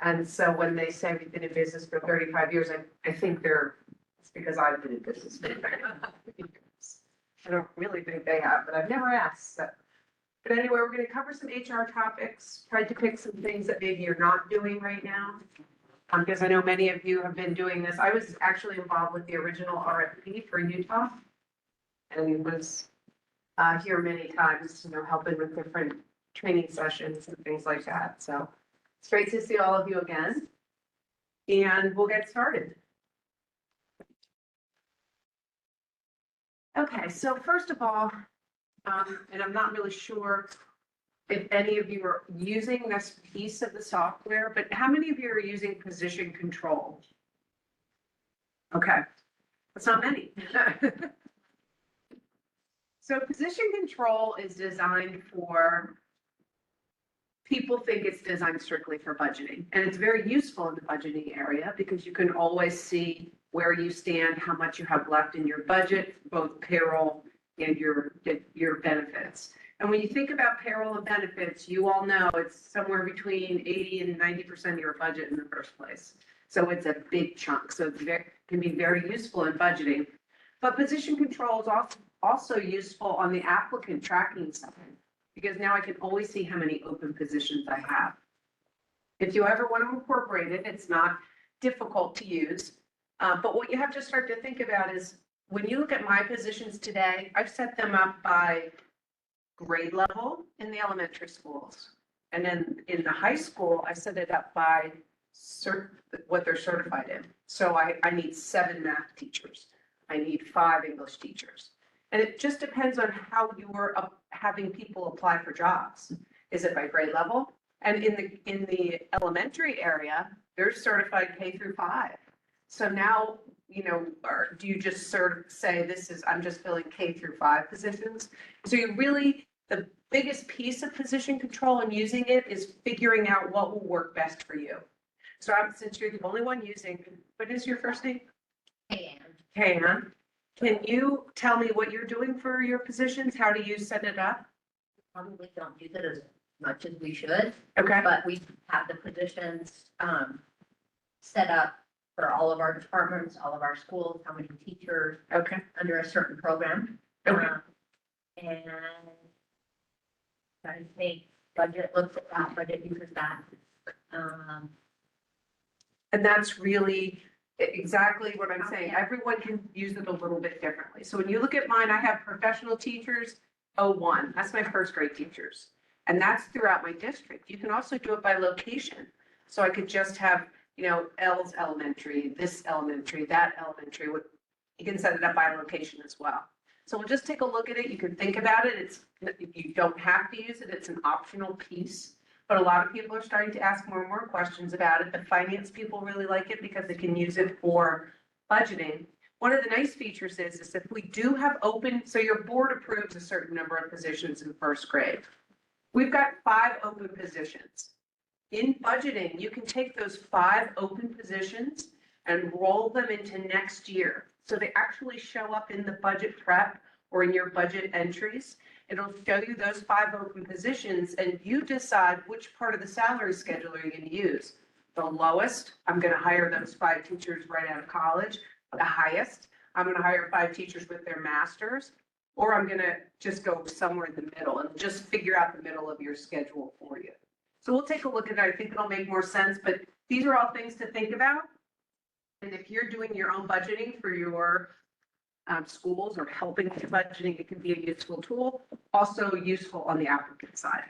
And so when they say we've been in business for 35 years, I think it's because I've been in business for 35 years. I don't really think they have, but I've never asked. So. But anyway, we're going to cover some HR topics, tried to pick some things that maybe you're not doing right now. Because I know many of you have been doing this. I was actually involved with the original RFP for Utah. And was here many times, helping with different training sessions and things like that. So it's great to see all of you again. And we'll get started. Okay, so first of all, and I'm not really sure if any of you are using this piece of the software, but how many of you are using position control? Okay, that's not many. So position control is designed for, people think it's designed strictly for budgeting. And it's very useful in the budgeting area because you can always see where you stand, how much you have left in your budget, both payroll and your benefits. And when you think about payroll and benefits, you all know it's somewhere between 80 and 90% of your budget in the first place. So it's a big chunk. So it can be very useful in budgeting. But position control is also useful on the applicant tracking side, because now I can always see how many open positions I have. If you ever want to incorporate it, it's not difficult to use. But what you have to start to think about is when you look at my positions today, I've set them up by grade level in the elementary schools. And then in the high school, I set it up by what they're certified in. So I need 7 math teachers. I need 5 English teachers. And it just depends on how you're having people apply for jobs. Is it by grade level? And in the elementary area, they're certified K through 5. So now, or do you just sort of say I'm just filling K through 5 positions? So the biggest piece of position control and using it is figuring out what will work best for you. So since you're the only one using, what is your first name? Ann. Can you tell me what you're doing for your positions? How do you set it up? Probably don't use it as much as we should, Okay. but we have the positions set up for all of our departments, all of our schools, how many teachers Okay. under a certain program. Okay. And I think budget looks at that, budget uses that. And that's really exactly what I'm saying. Everyone can use it a little bit differently. So when you look at mine, I have professional teachers, 01. That's my first grade teachers. And that's throughout my district. You can also do it by location. So I could just have, L's elementary, this elementary, that elementary. You can set it up by location as well. So we'll just take a look at it. You can think about it. You don't have to use it. It's an optional piece. But a lot of people are starting to ask more and more questions about it. The finance people really like it because they can use it for budgeting. One of the nice features is if we do have open, so your board approves a certain number of positions in first grade. We've got 5 open positions. In budgeting, you can take those 5 open positions and roll them into next year. So they actually show up in the budget prep or in your budget entries. It'll show you those 5 open positions and you decide which part of the salary schedule are you going to use. The lowest, I'm going to hire those 5 teachers right out of college. The highest, I'm going to hire 5 teachers with their masters, or I'm going to just go somewhere in the middle and just figure out the middle of your schedule for you. So we'll take a look at that. I think it'll make more sense, but these are all things to think about. And if you're doing your own budgeting for your schools or helping with budgeting, it can be a useful tool, also useful on the applicant side.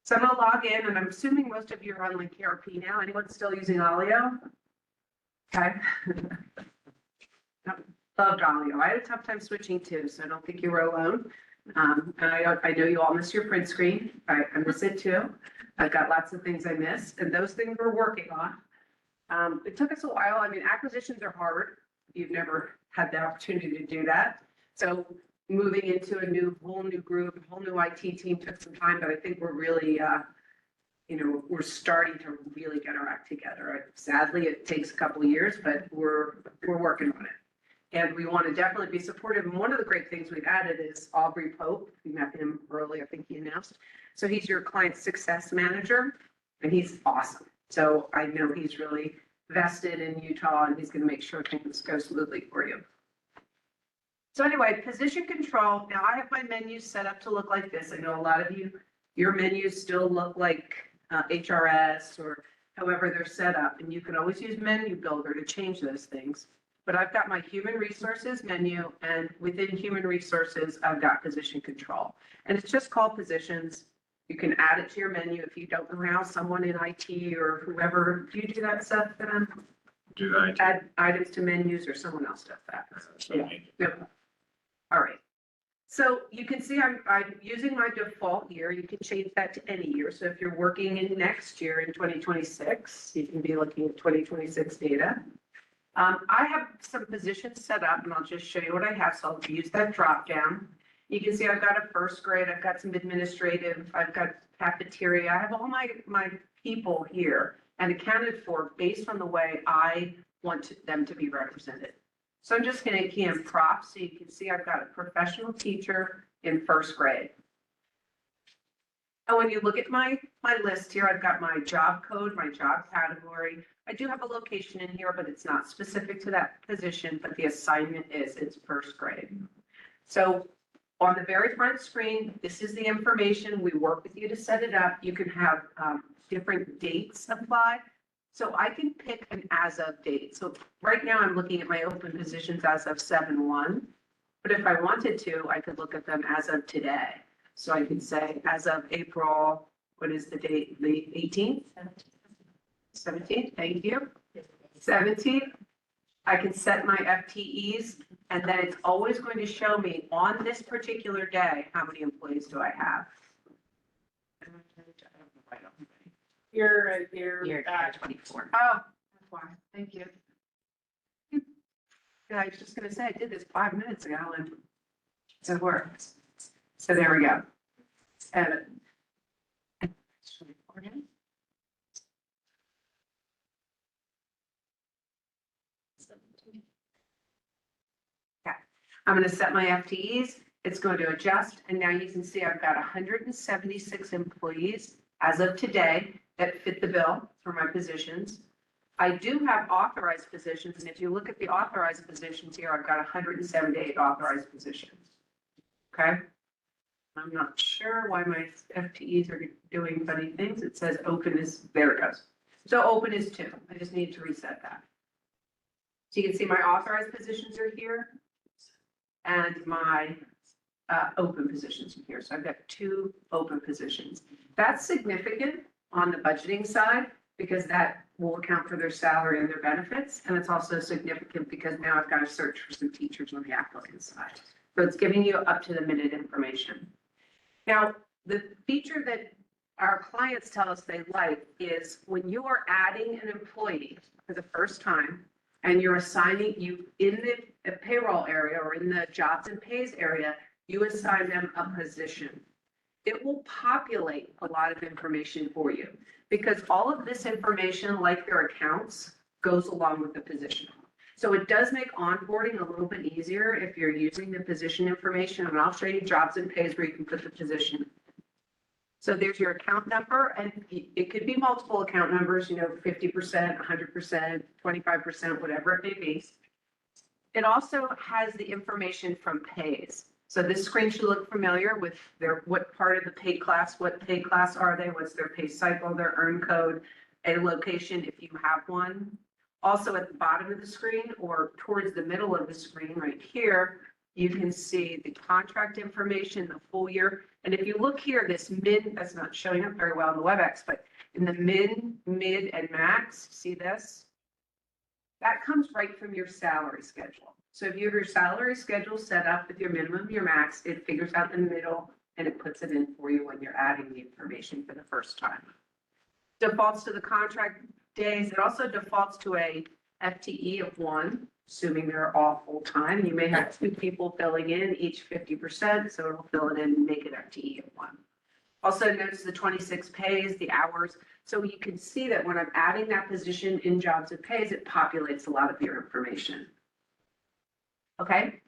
So I'm going to log in, and I'm assuming most of you are on Linq ERP now. Anyone still using Alio? Okay. Loved Alio. I had a tough time switching too, so I don't think you were alone. And I know you all miss your print screen. I miss it too. I've got lots of things I miss, and those things we're working on. It took us a while. I mean, acquisitions are hard. You've never had the opportunity to do that. So moving into a whole new group, a whole new IT team took some time, but I think we're really, we're starting to really get our act together. Sadly, it takes a couple of years, but we're working on it. And we want to definitely be supportive. And one of the great things we've added is Aubrey Pope. We met him early, I think he announced. So he's your client success manager, and he's awesome. So I know he's really vested in Utah and he's going to make sure things go smoothly for you. So anyway, position control. Now I have my menus set up to look like this. I know a lot of you, your menus still look like HRS or however they're set up. And you can always use Menu Builder to change those things. But I've got my human resources menu, and within human resources, I've got position control. And it's just called positions. You can add it to your menu if you don't know how, someone in IT or whoever, do you do that stuff, Ben? Do that. Add items to menus or someone else does that? Yep. All right. So you can see I'm using my default year. You can change that to any year. So if you're working in next year in 2026, you can be looking at 2026 data. I have some positions set up and I'll just show you what I have. So I'll use that drop down. You can see I've got a first grade, I've got some administrative, I've got cafeteria. I have all my people here and accounted for based on the way I want them to be represented. So I'm just going to key in props so you can see I've got a professional teacher in first grade. And when you look at my list here, I've got my job code, my job category. I do have a location in here, but it's not specific to that position, but the assignment is, it's first grade. So on the very front screen, this is the information. We work with you to set it up. You can have different dates apply. So I can pick an as of date. So right now I'm looking at my open positions as of 7/1. But if I wanted to, I could look at them as of today. So I could say as of April, what is the date? The 18th? 17th, thank you. 17th. I can set my FTEs and then it's always going to show me on this particular day, how many employees do I have? You're 24. Oh, that's why. Thank you. Yeah, I was just gonna say, I did this 5 minutes ago and so it works. So there we go. Edit. Okay, I'm gonna set my FTEs. It's going to adjust, and now you can see I've got 176 employees as of today that fit the bill for my positions. I do have authorized positions, and if you look at the authorized positions here, I've got 178 authorized positions. Okay? I'm not sure why my FTEs are doing funny things. It says open is, there it goes. So open is 2. I just need to reset that. So you can see my authorized positions are here and my open positions in here. So I've got 2 open positions. That's significant on the budgeting side because that will account for their salary and their benefits. And it's also significant because now I've got to search for some teachers on the applicant side. So it's giving you up to the minute information. Now, the feature that our clients tell us they like is when you are adding an employee for the first time and you're assigning you in the payroll area or in the jobs and pays area, you assign them a position. It will populate a lot of information for you because all of this information, like their accounts, goes along with the position. So it does make onboarding a little bit easier if you're using the position information, and I'll show you jobs and pays where you can put the position. So there's your account number, and it could be multiple account numbers, 50%, 100%, 25%, whatever it may be. It also has the information from pays. So this screen should look familiar with what part of the pay class, what pay class are they, what's their pay cycle, their earn code, a location if you have one. Also at the bottom of the screen or towards the middle of the screen right here, you can see the contract information, the full year. And if you look here, this mid, that's not showing up very well in the WebEx, but in the mid and max, see this? That comes right from your salary schedule. So if you have your salary schedule set up with your minimum, your max, it figures out the middle and it puts it in for you when you're adding the information for the first time. Defaults to the contract days. It also defaults to a FTE of 1, assuming they're all full-time. You may have 2 people filling in, each 50%, so it'll fill it in and make it FTE of 1. Also notice the 26 pays, the hours. So you can see that when I'm adding that position in jobs and pays, it populates a lot of your information. Okay.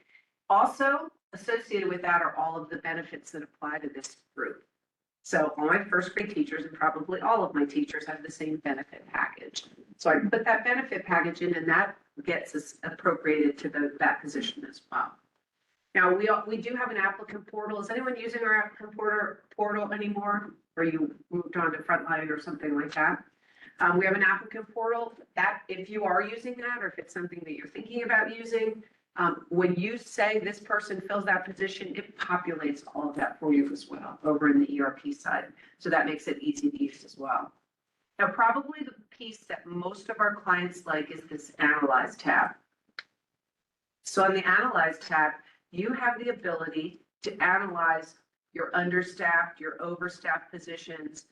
Also associated with that are all of the benefits that apply to this group. So all my first grade teachers and probably all of my teachers have the same benefit package. So I put that benefit package in and that gets us appropriated to that position as well. Now, we do have an applicant portal. Is anyone using our applicant portal anymore? Or you moved on to Frontline or something like that? We have an applicant portal that if you are using that, or if it's something that you're thinking about using, when you say this person fills that position, it populates all of that for you as well over in the ERP side. So that makes it easy to use as well. Now, probably the piece that most of our clients like is this Analyze tab. So on the Analyze tab, you have the ability to analyze your understaffed, your overstaffed positions.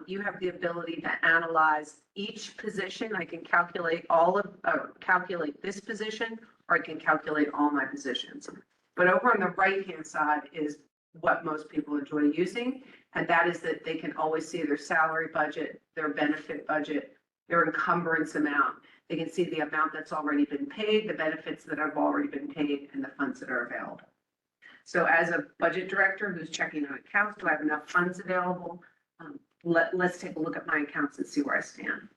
You have the ability to analyze each position. I can calculate calculate this position, or I can calculate all my positions. But over on the right-hand side is what most people enjoy using, and that is that they can always see their salary budget, their benefit budget, their encumbrance amount. They can see the amount that's already been paid, the benefits that have already been paid, and the funds that are available. So as a budget director who's checking on accounts, do I have enough funds available? Let's take a look at my accounts and see where I stand.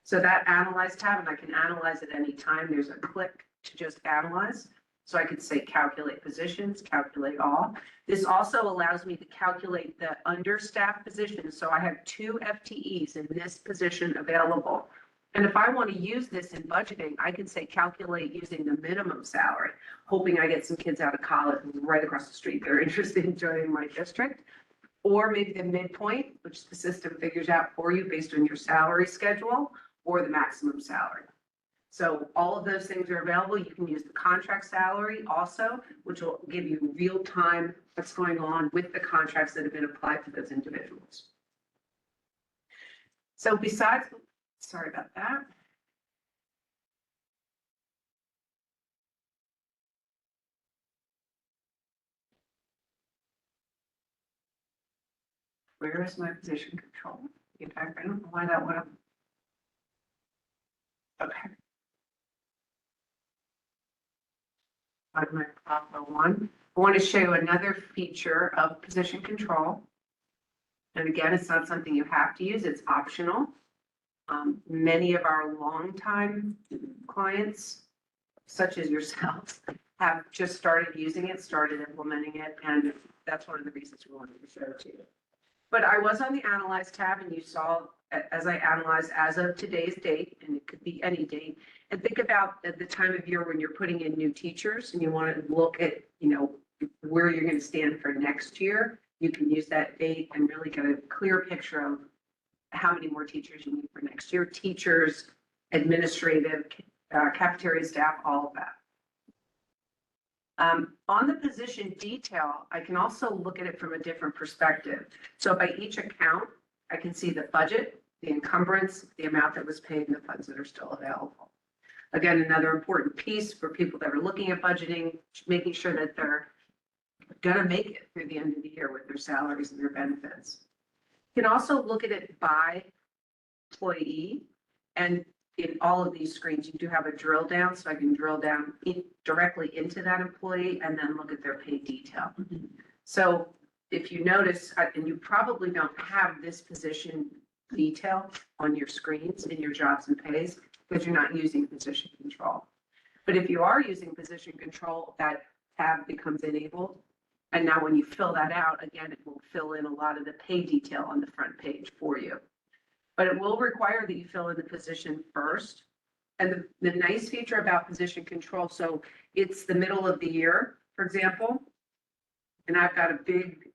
So that Analyze tab, and I can analyze at any time. There's a click to just analyze. So I could say calculate positions, calculate all. This also allows me to calculate the understaffed positions. So I have 2 FTEs in this position available. And if I want to use this in budgeting, I can say calculate using the minimum salary, hoping I get some kids out of college right across the street that are interested in joining my district. Or maybe the midpoint, which the system figures out for you based on your salary schedule, or the maximum salary. So all of those things are available. You can use the contract salary also, which will give you real time what's going on with the contracts that have been applied to those individuals. So besides, sorry about that. Where is my position control? In fact, I don't know why that would have. Okay. On my Bravo one, I want to show you another feature of position control. And again, it's not something you have to use, it's optional. Many of our longtime clients, such as yourselves, have just started using it, started implementing it, and that's one of the reasons we wanted to show it to you. But I was on the Analyze tab, and you saw as I analyzed as of today's date, and it could be any date, and think about at the time of year when you're putting in new teachers and you want to look at, where you're going to stand for next year. You can use that date and really get a clear picture of how many more teachers you need for next year, teachers, administrative, cafeteria staff, all of that. On the position detail, I can also look at it from a different perspective. So by each account, I can see the budget, the encumbrance, the amount that was paid, and the funds that are still available. Again, another important piece for people that are looking at budgeting, making sure that they're gonna make it through the end of the year with their salaries and their benefits. You can also look at it by employee, and in all of these screens, you do have a drill down, so I can drill down directly into that employee and then look at their pay detail. So if you notice, and you probably don't have this position detail on your screens in your jobs and pays because you're not using position control. But if you are using position control, that tab becomes enabled. And now when you fill that out, again, it will fill in a lot of the pay detail on the front page for you. But it will require that you fill in the position first. And the nice feature about position control, so it's the middle of the year, for example, and I've got a big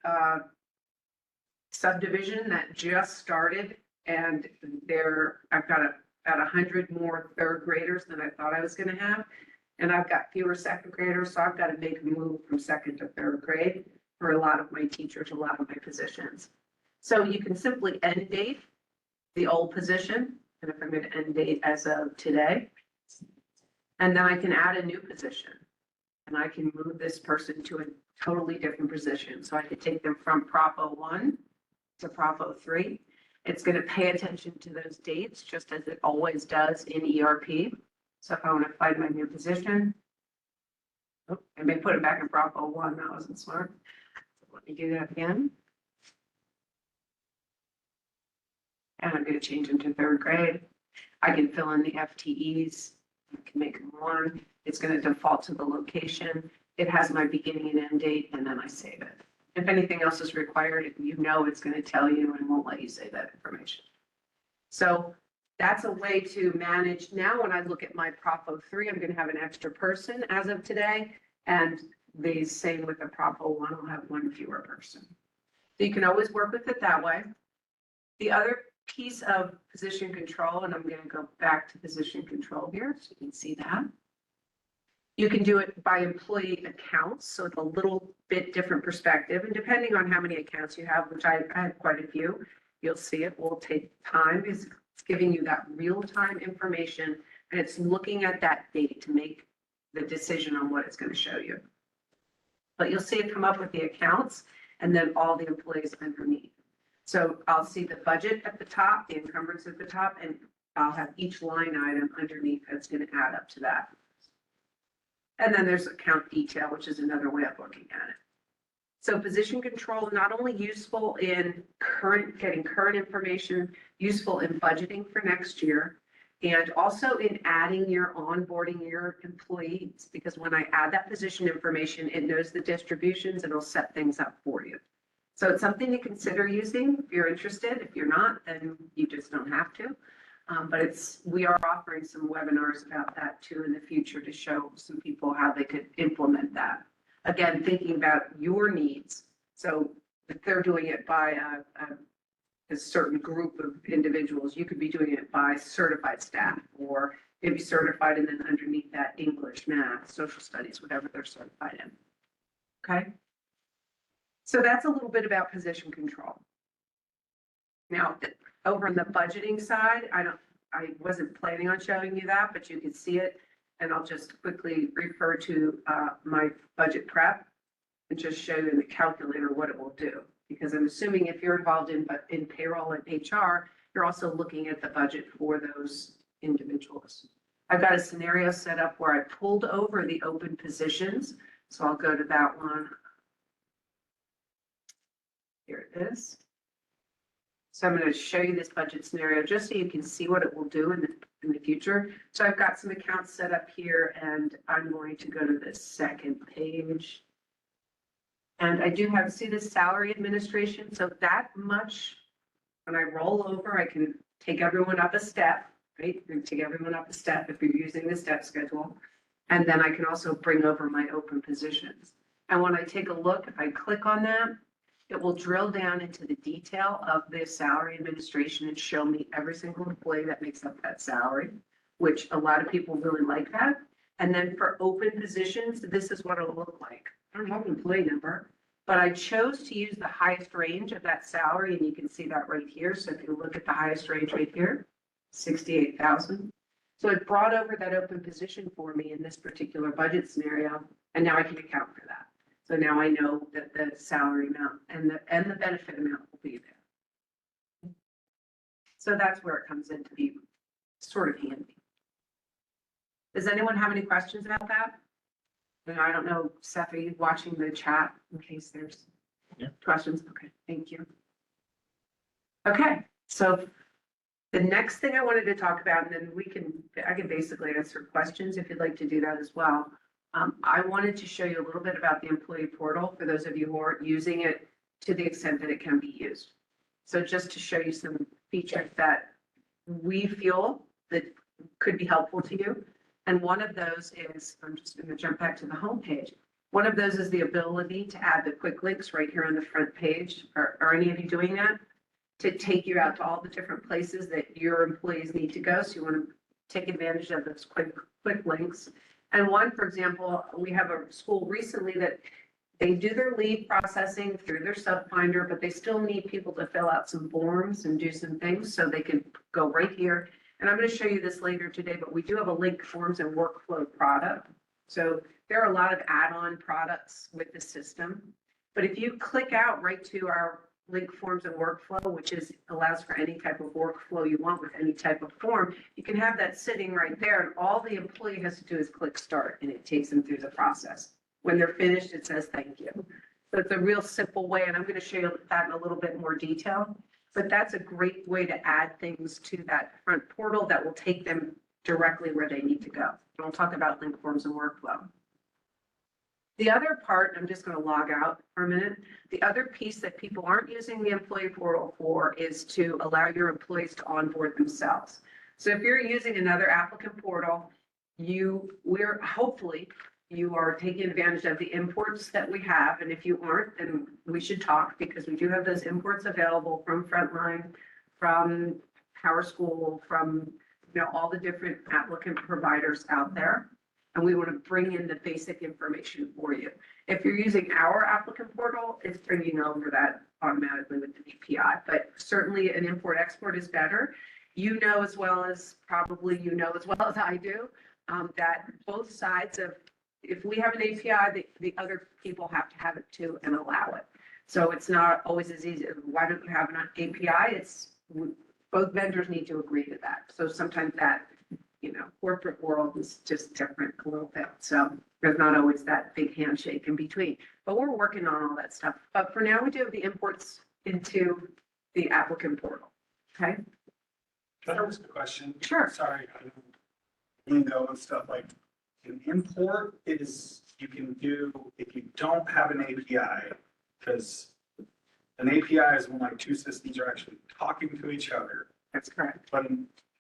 subdivision that just started, and I've got about 100 more third graders than I thought I was going to have. And I've got fewer second graders, so I've got to make a move from second to third grade for a lot of my teachers, a lot of my positions. So you can simply end date the old position, and if I'm going to end date as of today, and then I can add a new position, and I can move this person to a totally different position. So I could take them from Propo 1 to Propo 3. It's going to pay attention to those dates, just as it always does in ERP. So if I want to find my new position, I may put it back in Propo 1. That wasn't smart. So let me do that again. and I'm gonna change them to third grade. I can fill in the FTEs, I can make them one, it's gonna default to the location. It has my beginning and end date, and then I save it. If anything else is required, you know it's gonna tell you and won't let you say that information. So that's a way to manage. Now, when I look at my Prop 03, I'm gonna have an extra person as of today, and the same with the Prop 01, I'll have one fewer person. So you can always work with it that way. The other piece of position control, and I'm gonna go back to position control here, so you can see that. You can do it by employee accounts, so it's a little bit different perspective, and depending on how many accounts you have, which I have quite a few, you'll see it will take time, because it's giving you that real-time information, and it's looking at that date to make the decision on what it's gonna show you. But you'll see it come up with the accounts, and then all the employees underneath. So I'll see the budget at the top, the encumbrance at the top, and I'll have each line item underneath that's gonna add up to that. And then there's account detail, which is another way of looking at it. So position control, not only useful in getting current information, useful in budgeting for next year, and also in adding onboarding your employees, because when I add that position information, it knows the distributions and it'll set things up for you. So it's something to consider using if you're interested. If you're not, then you just don't have to. But we are offering some webinars about that too in the future to show some people how they could implement that. Again, thinking about your needs. So if they're doing it by a certain group of individuals, you could be doing it by certified staff, or maybe certified and then underneath that English, math, social studies, whatever they're certified in. Okay. So that's a little bit about position control. Now, over on the budgeting side, I wasn't planning on showing you that, but you can see it. And I'll just quickly refer to my budget prep and just show you in the calculator what it will do. Because I'm assuming if you're involved in payroll and HR, you're also looking at the budget for those individuals. I've got a scenario set up where I pulled over the open positions. So I'll go to that one. Here it is. So I'm going to show you this budget scenario just so you can see what it will do in the future. So I've got some accounts set up here, and I'm going to go to the second page. And I do have, see this salary administration. So that much, when I roll over, I can take everyone up a step, right? I can take everyone up a step if you're using the step schedule. And then I can also bring over my open positions. And when I take a look, if I click on that, it will drill down into the detail of the salary administration and show me every single employee that makes up that salary, which a lot of people really like that. And then for open positions, this is what it'll look like. I don't have an employee number, but I chose to use the highest range of that salary, and you can see that right here. So if you look at the highest range right here, 68,000. So it brought over that open position for me in this particular budget scenario, and now I can account for that. So now I know that the salary amount and the benefit amount will be there. So that's where it comes in to be sort of handy. Does anyone have any questions about that? I don't know, Seth, are you watching the chat in case there's questions? Okay, thank you. Okay, so the next thing I wanted to talk about, and then I can basically answer questions if you'd like to do that as well. I wanted to show you a little bit about the employee portal for those of you who aren't using it to the extent that it can be used. So just to show you some features that we feel that could be helpful to you. And one of those is, I'm just going to jump back to the home page. One of those is the ability to add the quick links right here on the front page. Are any of you doing that? To take you out to all the different places that your employees need to go. So you want to take advantage of those quick links. And one, for example, we have a school recently that they do their leave processing through their subfinder, but they still need people to fill out some forms and do some things, so they can go right here. And I'm going to show you this later today, but we do have a Linq Forms and Workflow product. So there are a lot of add-on products with the system. But if you click out right to our Linq Forms and Workflow, which allows for any type of workflow you want with any type of form, you can have that sitting right there, and all the employee has to do is click start, and it takes them through the process. When they're finished, it says thank you. So it's a real simple way, and I'm going to show you that in a little bit more detail. But that's a great way to add things to that front portal that will take them directly where they need to go. And we'll talk about link forms and workflow. The other part, I'm just going to log out for a minute. The other piece that people aren't using the employee portal for is to allow your employees to onboard themselves. So if you're using another applicant portal, hopefully you are taking advantage of the imports that we have. And if you aren't, then we should talk, because we do have those imports available from Frontline, from Power School, from all the different applicant providers out there. And we want to bring in the basic information for you. If you're using our applicant portal, it's bringing over that automatically with the API, but certainly an import export is better. As well as I do, that both sides of, if we have an API, the other people have to have it too and allow it. So it's not always as easy. Why don't you have an API? Both vendors need to agree to that. So sometimes that, corporate world is just different a little bit. So there's not always that big handshake in between, but we're working on all that stuff. But for now, we do have the imports into the applicant portal. Okay. Can I ask a question? Sure. Sorry, I don't lingo and stuff like, an import is, you can do, if you don't have an API, because an API is when like two systems are actually talking to each other. That's correct. But,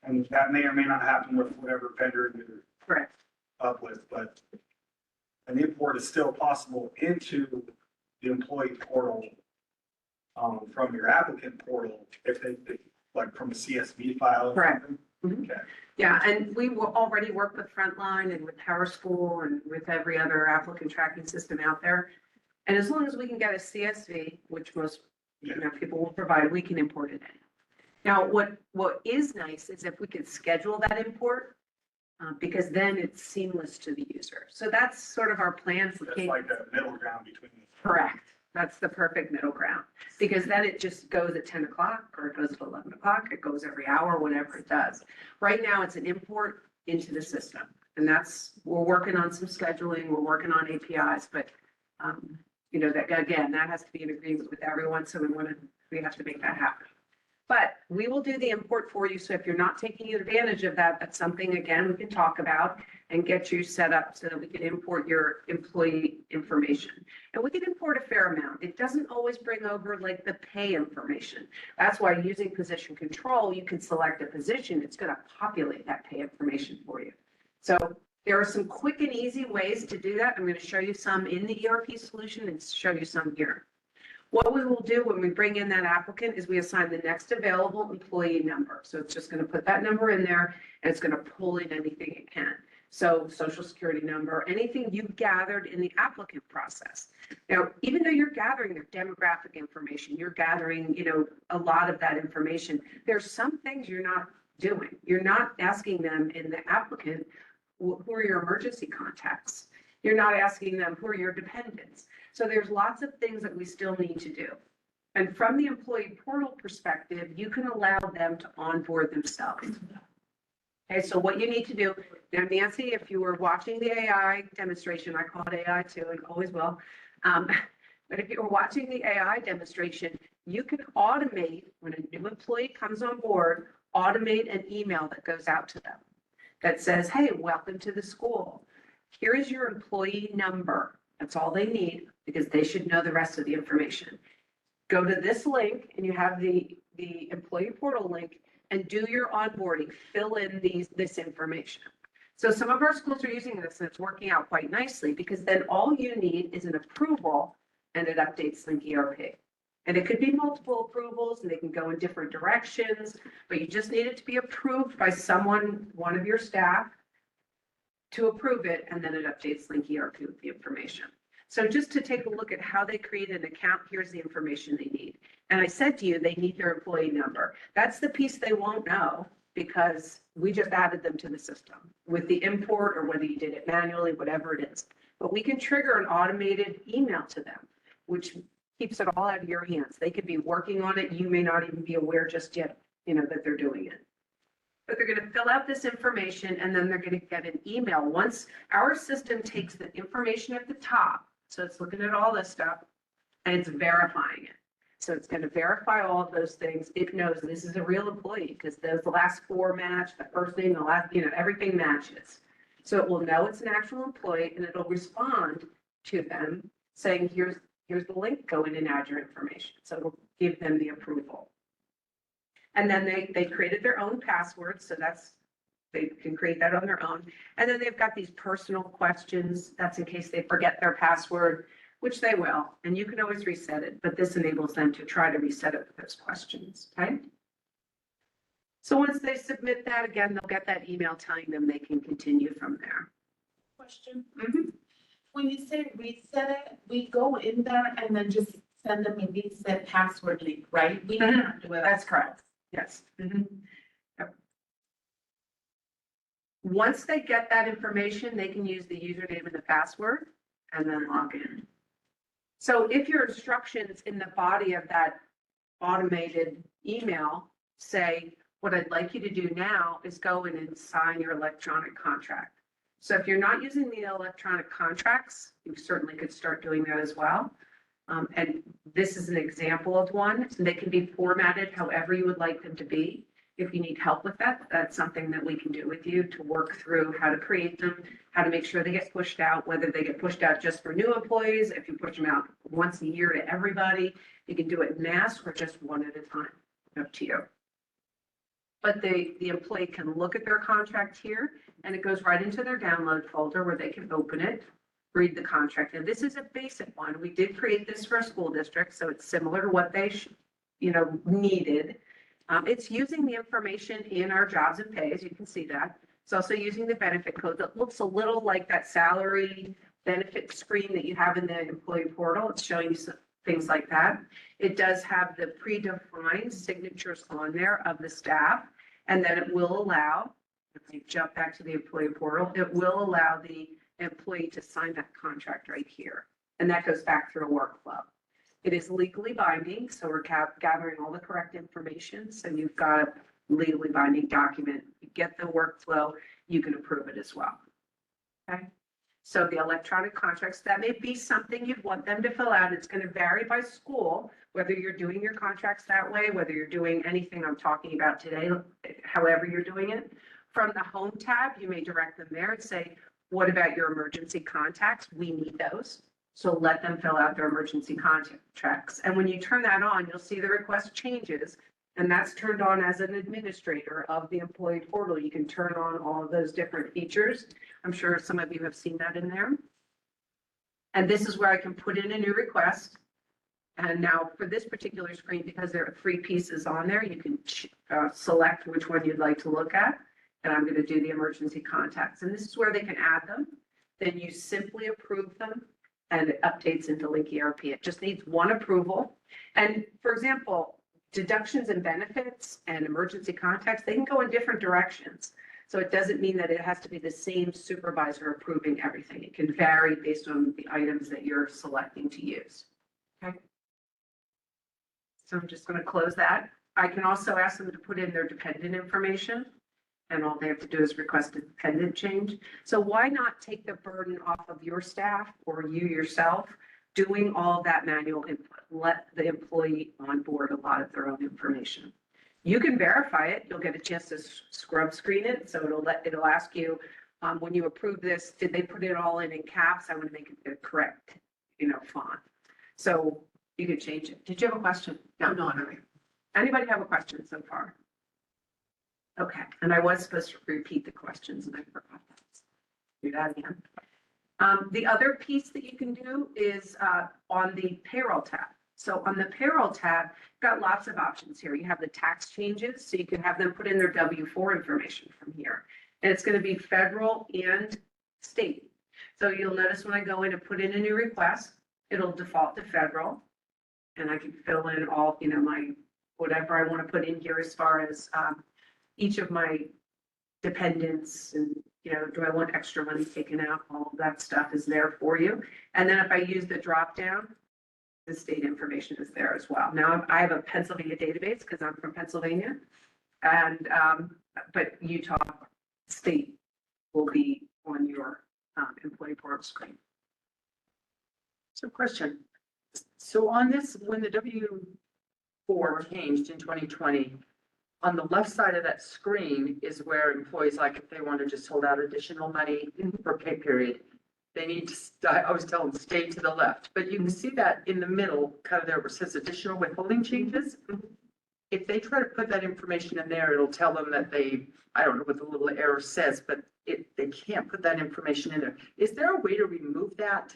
and that may or may not happen with whatever vendor you're Correct. up with, but an import is still possible into the employee portal from your applicant portal, if they, like from a CSV file. Or Correct. something. Mhm. Okay. Yeah, and we will already work with Frontline and with Power School and with every other applicant tracking system out there. And as long as we can get a CSV, which most people will provide, we can import it in. Now, what is nice is if we could schedule that import, because then it's seamless to the user. So that's sort of our plan for It's like that middle ground between. Correct. That's the perfect middle ground, because then it just goes at 10 o'clock or it goes at 11 o'clock. It goes every hour, whenever it does. Right now, it's an import into the system. And we're working on some scheduling. We're working on APIs, but that has to be in agreement with everyone. So we have to make that happen. But we will do the import for you. So if you're not taking advantage of that, that's something, again, we can talk about and get you set up so that we can import your employee information. And we can import a fair amount. It doesn't always bring over like the pay information. That's why using position control, you can select a position. It's going to populate that pay information for you. So there are some quick and easy ways to do that. I'm going to show you some in the ERP solution and show you some here. What we will do when we bring in that applicant is we assign the next available employee number. So it's just going to put that number in there and it's going to pull in anything it can. So social security number, anything you've gathered in the applicant process. Now, even though you're gathering their demographic information, you're gathering, a lot of that information, there's some things you're not doing. You're not asking them in the applicant, who are your emergency contacts? You're not asking them, who are your dependents? So there's lots of things that we still need to do. And from the employee portal perspective, you can allow them to onboard themselves. Okay, so what you need to do, now Nancy, if you were watching the AI demonstration, I call it AI too and always will. But if you were watching the AI demonstration, you can automate, when a new employee comes on board, automate an email that goes out to them that says, hey, welcome to the school. Here is your employee number. That's all they need, because they should know the rest of the information. Go to this link and you have the employee portal link and do your onboarding, fill in this information. So some of our schools are using this and it's working out quite nicely, because then all you need is an approval and it updates Linq ERP. And it could be multiple approvals and they can go in different directions, but you just need it to be approved by someone, one of your staff, to approve it, and then it updates Linq ERP with the information. So just to take a look at how they create an account, here's the information they need. And I said to you, they need their employee number. That's the piece they won't know, because we just added them to the system with the import, or whether you did it manually, whatever it is. But we can trigger an automated email to them, which keeps it all out of your hands. They could be working on it. You may not even be aware just yet, that they're doing it. But they're going to fill out this information and then they're going to get an email. Once our system takes the information at the top, so it's looking at all this stuff and it's verifying it. So it's going to verify all of those things. It knows this is a real employee because the last four match, the first name, the last, everything matches. So it will know it's an actual employee and it'll respond to them saying, here's the link, go in and add your information. So it'll give them the approval. And then they created their own password. So they can create that on their own. And then they've got these personal questions. That's in case they forget their password, which they will. And you can always reset it, but this enables them to try to reset it with those questions, okay? So once they submit that, again, they'll get that email telling them they can continue from there. Question, Mhm. when you say reset it, we go in there and then just send them a reset password link, right? We don't do it. That's correct. Yes. Mhm. Yep. Once they get that information, they can use the username and the password and then log in. So if your instructions in the body of that automated email say, what I'd like you to do now is go in and sign your electronic contract. So if you're not using the electronic contracts, you certainly could start doing that as well. And this is an example of one. So they can be formatted however you would like them to be. If you need help with that, that's something that we can do with you to work through how to create them, how to make sure they get pushed out, whether they get pushed out just for new employees, if you push them out once a year to everybody, you can do it mass or just one at a time, up to you. But the employee can look at their contract here and it goes right into their download folder where they can open it, read the contract. And this is a basic one. We did create this for a school district, so it's similar to what they needed. It's using the information in our jobs and pays. You can see that. It's also using the benefit code that looks a little like that salary benefit screen that you have in the employee portal. It's showing you some things like that. It does have the predefined signatures on there of the staff, and then it will allow, if you jump back to the employee portal, it will allow the employee to sign that contract right here. And that goes back through a workflow. It is legally binding, so we're gathering all the correct information. So you've got a legally binding document. You get the workflow, you can approve it as well. Okay. So the electronic contracts, that may be something you'd want them to fill out. It's going to vary by school, whether you're doing your contracts that way, whether you're doing anything I'm talking about today, however you're doing it. From the home tab, you may direct them there and say, what about your emergency contacts? We need those. So let them fill out their emergency contracts. And when you turn that on, you'll see the request changes. And that's turned on as an administrator of the employee portal. You can turn on all of those different features. I'm sure some of you have seen that in there. And this is where I can put in a new request. And now for this particular screen, because there are 3 pieces on there, you can select which one you'd like to look at. And I'm going to do the emergency contacts. And this is where they can add them. Then you simply approve them and it updates into Linq ERP. It just needs one approval. And for example, deductions and benefits and emergency contacts, they can go in different directions. So it doesn't mean that it has to be the same supervisor approving everything. It can vary based on the items that you're selecting to use. Okay. So I'm just going to close that. I can also ask them to put in their dependent information. And all they have to do is request a dependent change. So why not take the burden off of your staff or you yourself doing all of that manual input? Let the employee onboard a lot of their own information. You can verify it. You'll get a chance to scrub screen it. So it'll ask you when you approve this, did they put it all in caps? I want to make it the correct, font. So you can change it. Did you have a question? No. Anybody have a question so far? Okay, and I was supposed to repeat the questions and I forgot that. Do that again. The other piece that you can do is on the payroll tab. So on the payroll tab, you've got lots of options here. You have the tax changes, so you can have them put in their W-4 information from here. And it's going to be federal and state. So you'll notice when I go in and put in a new request, it'll default to federal. And I can fill in all, my whatever I want to put in here as far as each of my dependents and, do I want extra money taken out? All of that stuff is there for you. And then if I use the drop down, the state information is there as well. Now I have a Pennsylvania database because I'm from Pennsylvania, and but Utah state will be on your employee portal screen. So question. So on this, when the four changed in 2020. On the left side of that screen is where employees, like if they want to just hold out additional money for pay period, they need to, I always tell them, stay to the left. But you can see that in the middle, kind of there where it says additional withholding changes. If they try to put that information in there, it'll tell them that they, I don't know what the little arrow says, but they can't put that information in there. Is there a way to remove that?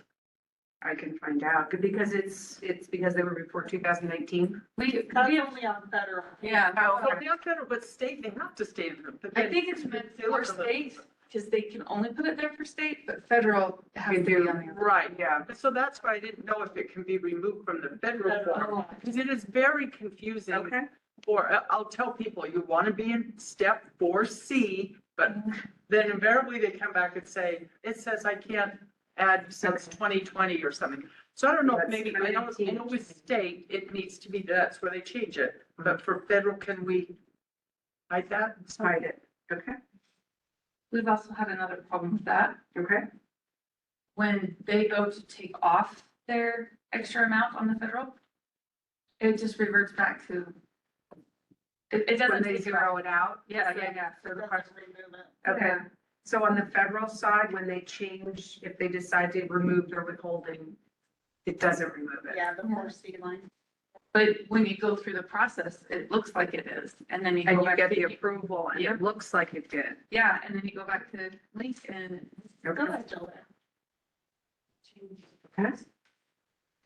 I can find out, because it's because they were before 2019. That's only on federal. Yeah, Oh, Well, the federal, but state, they have to state it. but I then- think it's meant they for look a little- state, because they can only put it there for state, but federal has to be on there. Right, yeah. So that's why I didn't know if it can be removed from the federal form, because it is very confusing. Okay. Or I'll tell people, you want to be in step 4C, but then invariably they come back and say, it says I can't add since 2020 or something. So I don't know, if That's maybe, I know with state, it needs to be, that's where they change it. But for federal, can we hide that? Hide it. Okay, We've also had another problem with that. okay. When they go to take off their extra amount on the federal, it just reverts back to, it When doesn't they take it out. zero it out. Yeah, yeah, yeah. So the parts remove it. Okay, so on the federal side, when they change, if they decide to remove their withholding, it doesn't remove it. Yeah, the 4C line. But when you go through the process, it looks like it is. And then you And go you back get the to, approval, and Yeah. it looks like it did. yeah, and then you go back to Link and Okay. Change. Okay.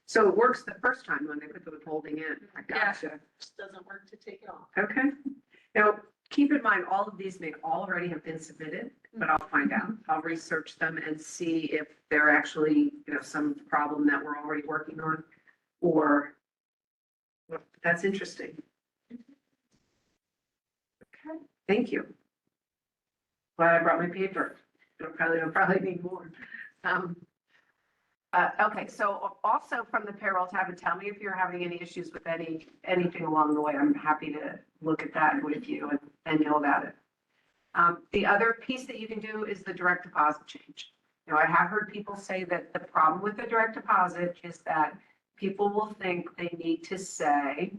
So it works the first time when they put the withholding in. I gotcha. Just doesn't work to take it off. Okay. Now, keep in mind, all of these may already have been submitted, but I'll find out. I'll research them and see if they're actually, some problem that we're already working on, or that's interesting. Okay, thank you. Glad I brought my paper. I'll probably need more. Okay, so also from the payroll tab, and tell me if you're having any issues with anything along the way. I'm happy to look at that with you and know about it. The other piece that you can do is the direct deposit change. Now, I have heard people say that the problem with the direct deposit is that people will think they need to say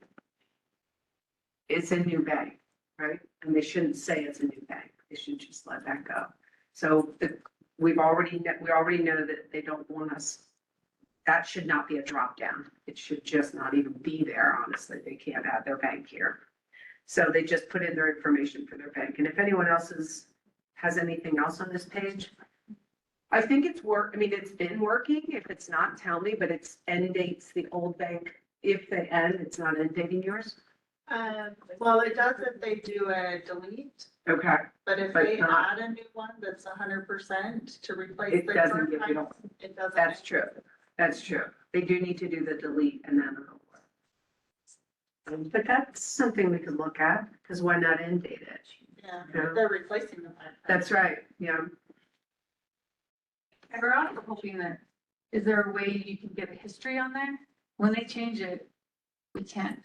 it's a new bank, right? And they shouldn't say it's a new bank. They should just let that go. So we already know that they don't want us. That should not be a drop down. It should just not even be there, honestly. They can't add their bank here. So they just put in their information for their bank. And if anyone else has anything else on this page, I think it's it's been working. If it's not, tell me, but it's end dates the old bank. If they end, it's not end dating yours. Well, it does if they do a delete, Okay. but if But they not- add a new one that's 100% to replace It the doesn't current give you- one, it doesn't. That's true. That's true. They do need to do the delete and then. But that's something we could look at, because why not end date it? Yeah, Yeah. they're replacing the one. That's right, yeah. we're also hoping that, is there a way you can get a history on there? When they change it, we can't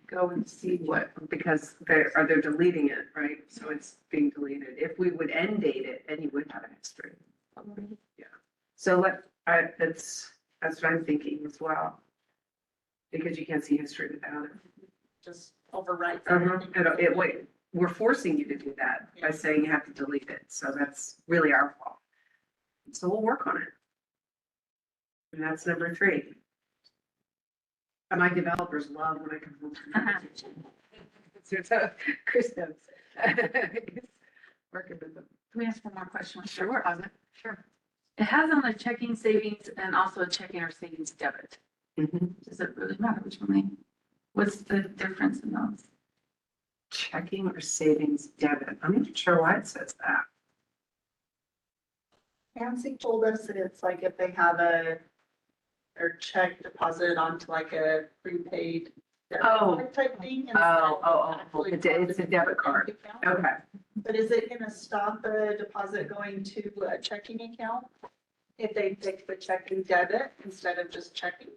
go and see what, Because they're deleting it, right? So it's being deleted. If we would end date it, then you would have a history. Yeah. So that's what I'm thinking as well. Because you can't see history without it. Just overwrite. Wait, we're forcing you to do that by saying you have to delete it. So that's really our fault. So we'll work on it. And that's number 3. And my developers love when I come home. So Chris knows. Working with them. Can we ask one more question? Sure. Sure. It has on the checking savings and also checking or savings debit. Does it really matter which one what's the difference in those? Checking or savings debit. I'm not sure why it says that. Nancy told us that it's like if they have their check deposited onto like a prepaid debit Oh. card type thing. instead Oh, of actually it's a depositing debit in card. the bank account. Okay. But is it gonna stop a deposit going to a checking account? If they pick the checking debit instead of just checking?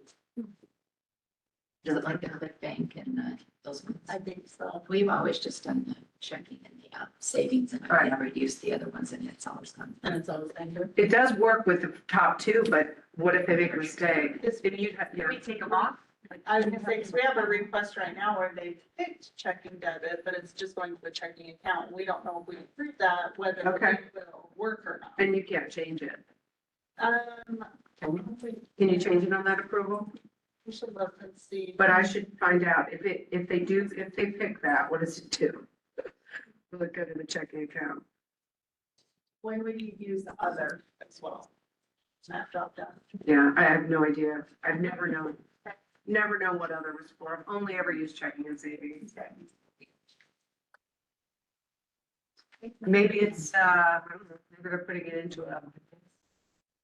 Is it like the other bank and those ones? I think so. We've always just done the checking and the savings and Right. I never used the other ones and it's always gone. And it's always under. It does work with the top 2, but what if they make a mistake? If you, Can we take them off? I was gonna say, 'cause we have a request right now where they picked checking debit, but it's just going to the checking account. We don't know if we approve that, whether Okay. it will work or not. And you can't change it. Um, Can you change it on that approval? we should look and see. But I should find out if they pick that, what does it do? Will it go to the checking account? When would you use the other as well? That drop down. Yeah, I have no idea. I've never known what other was for. I've only ever used checking and savings. Maybe it's, I don't know, maybe they're putting it into a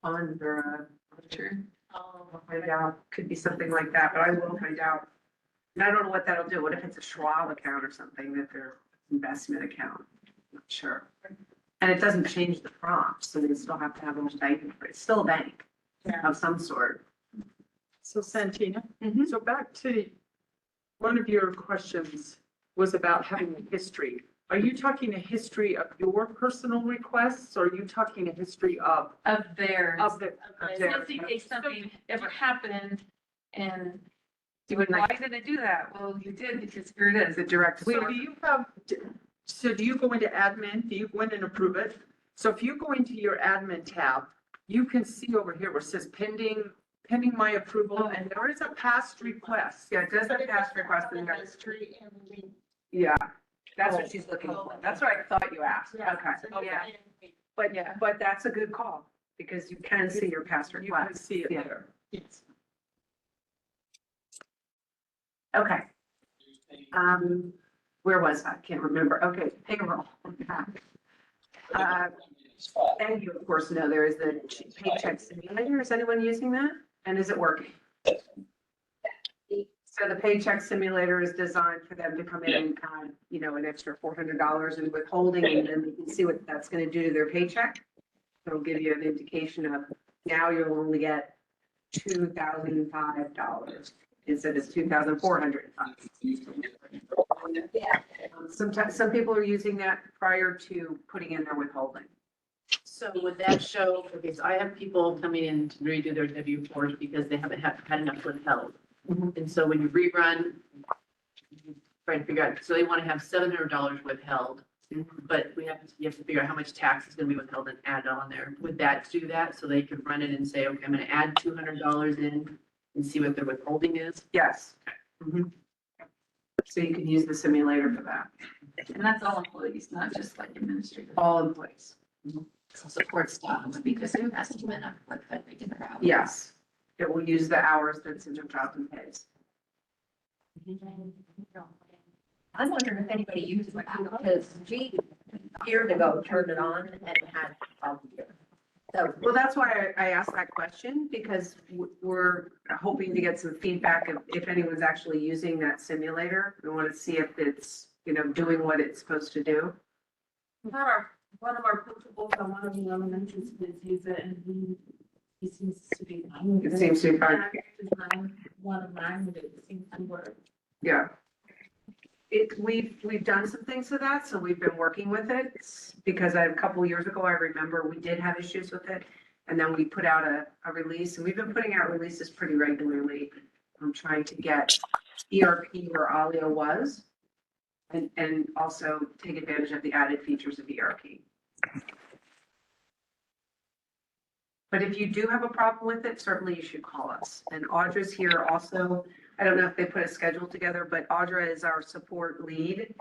fund or a, sure. I'll find out. Could be something like that, but I will find out. And I don't know what that'll do. What if it's a Schwab account or something that their investment account? Not sure. And it doesn't change the prompt, so they still have to have a bank. It's still a bank of some sort. So Santina, Mhm. so back to, one of your questions was about having a history. Are you talking a history of your personal requests, or are you talking a history of theirs. the? Okay. their- Just in case something ever happened and You would why like did it do that? Well, you did because here it is. the direct. So do you have, so do you go into admin, do you go in and approve it? So if you go into your admin tab, you can see over here where it says pending my approval, and there is a past request. Yeah, it does But have it past doesn't requests have in the there. history and we. Yeah, that's what she's looking for. That's what I thought you asked. Yeah, Okay, so yeah. we- But that's a good call because you can see your past You can requests. see it Yeah. there. Yes. Okay. Where was I? Can't remember. Okay, payroll. And you of course know there is the paycheck simulator. Is anyone using that? And is it working? So the paycheck simulator is designed for them to come in and add, an extra $400 in withholding, and then you can see what that's gonna do to their paycheck. It'll give you an indication of, now you'll only get $2,005 instead of $2,405. Sometimes, some people are using that prior to putting in their withholding. So would that show, because I have people coming in to redo their W-4s because they haven't had enough withheld. Mhm. And so when you rerun, trying to figure out, so they want to have $700 withheld, but you have to figure out how much tax is going to be withheld and add on there. Would that do that? So they could run it and say, okay, I'm going to add $200 in and see what their withholding is? Yes. Mhm. So you can use the simulator for that. And that's all employees, not just like administrators. All employees. So support staff, because their estimate of what they get their hours. Yes. It will use the hours that's in their jobs and pays. I'm wondering if anybody uses it, because we, years ago, turned it on and had a problem here. So, Well, that's why I asked that question, because we're hoping to get some feedback if anyone's actually using that simulator. We want to see if it's, doing what it's supposed to do. One of our principals on one of the elementary schools use it and he seems to be. fine with It seems to be fine. And I designed one of mine, but it seems to work. Yeah. We've done some things with that, so we've been working with it, because a couple years ago, I remember we did have issues with it. And then we put out a release, and we've been putting out releases pretty regularly. I'm trying to get ERP where Alio was, and also take advantage of the added features of ERP. But if you do have a problem with it, certainly you should call us. And Audra's here also. I don't know if they put a schedule together, but Audra is our support lead.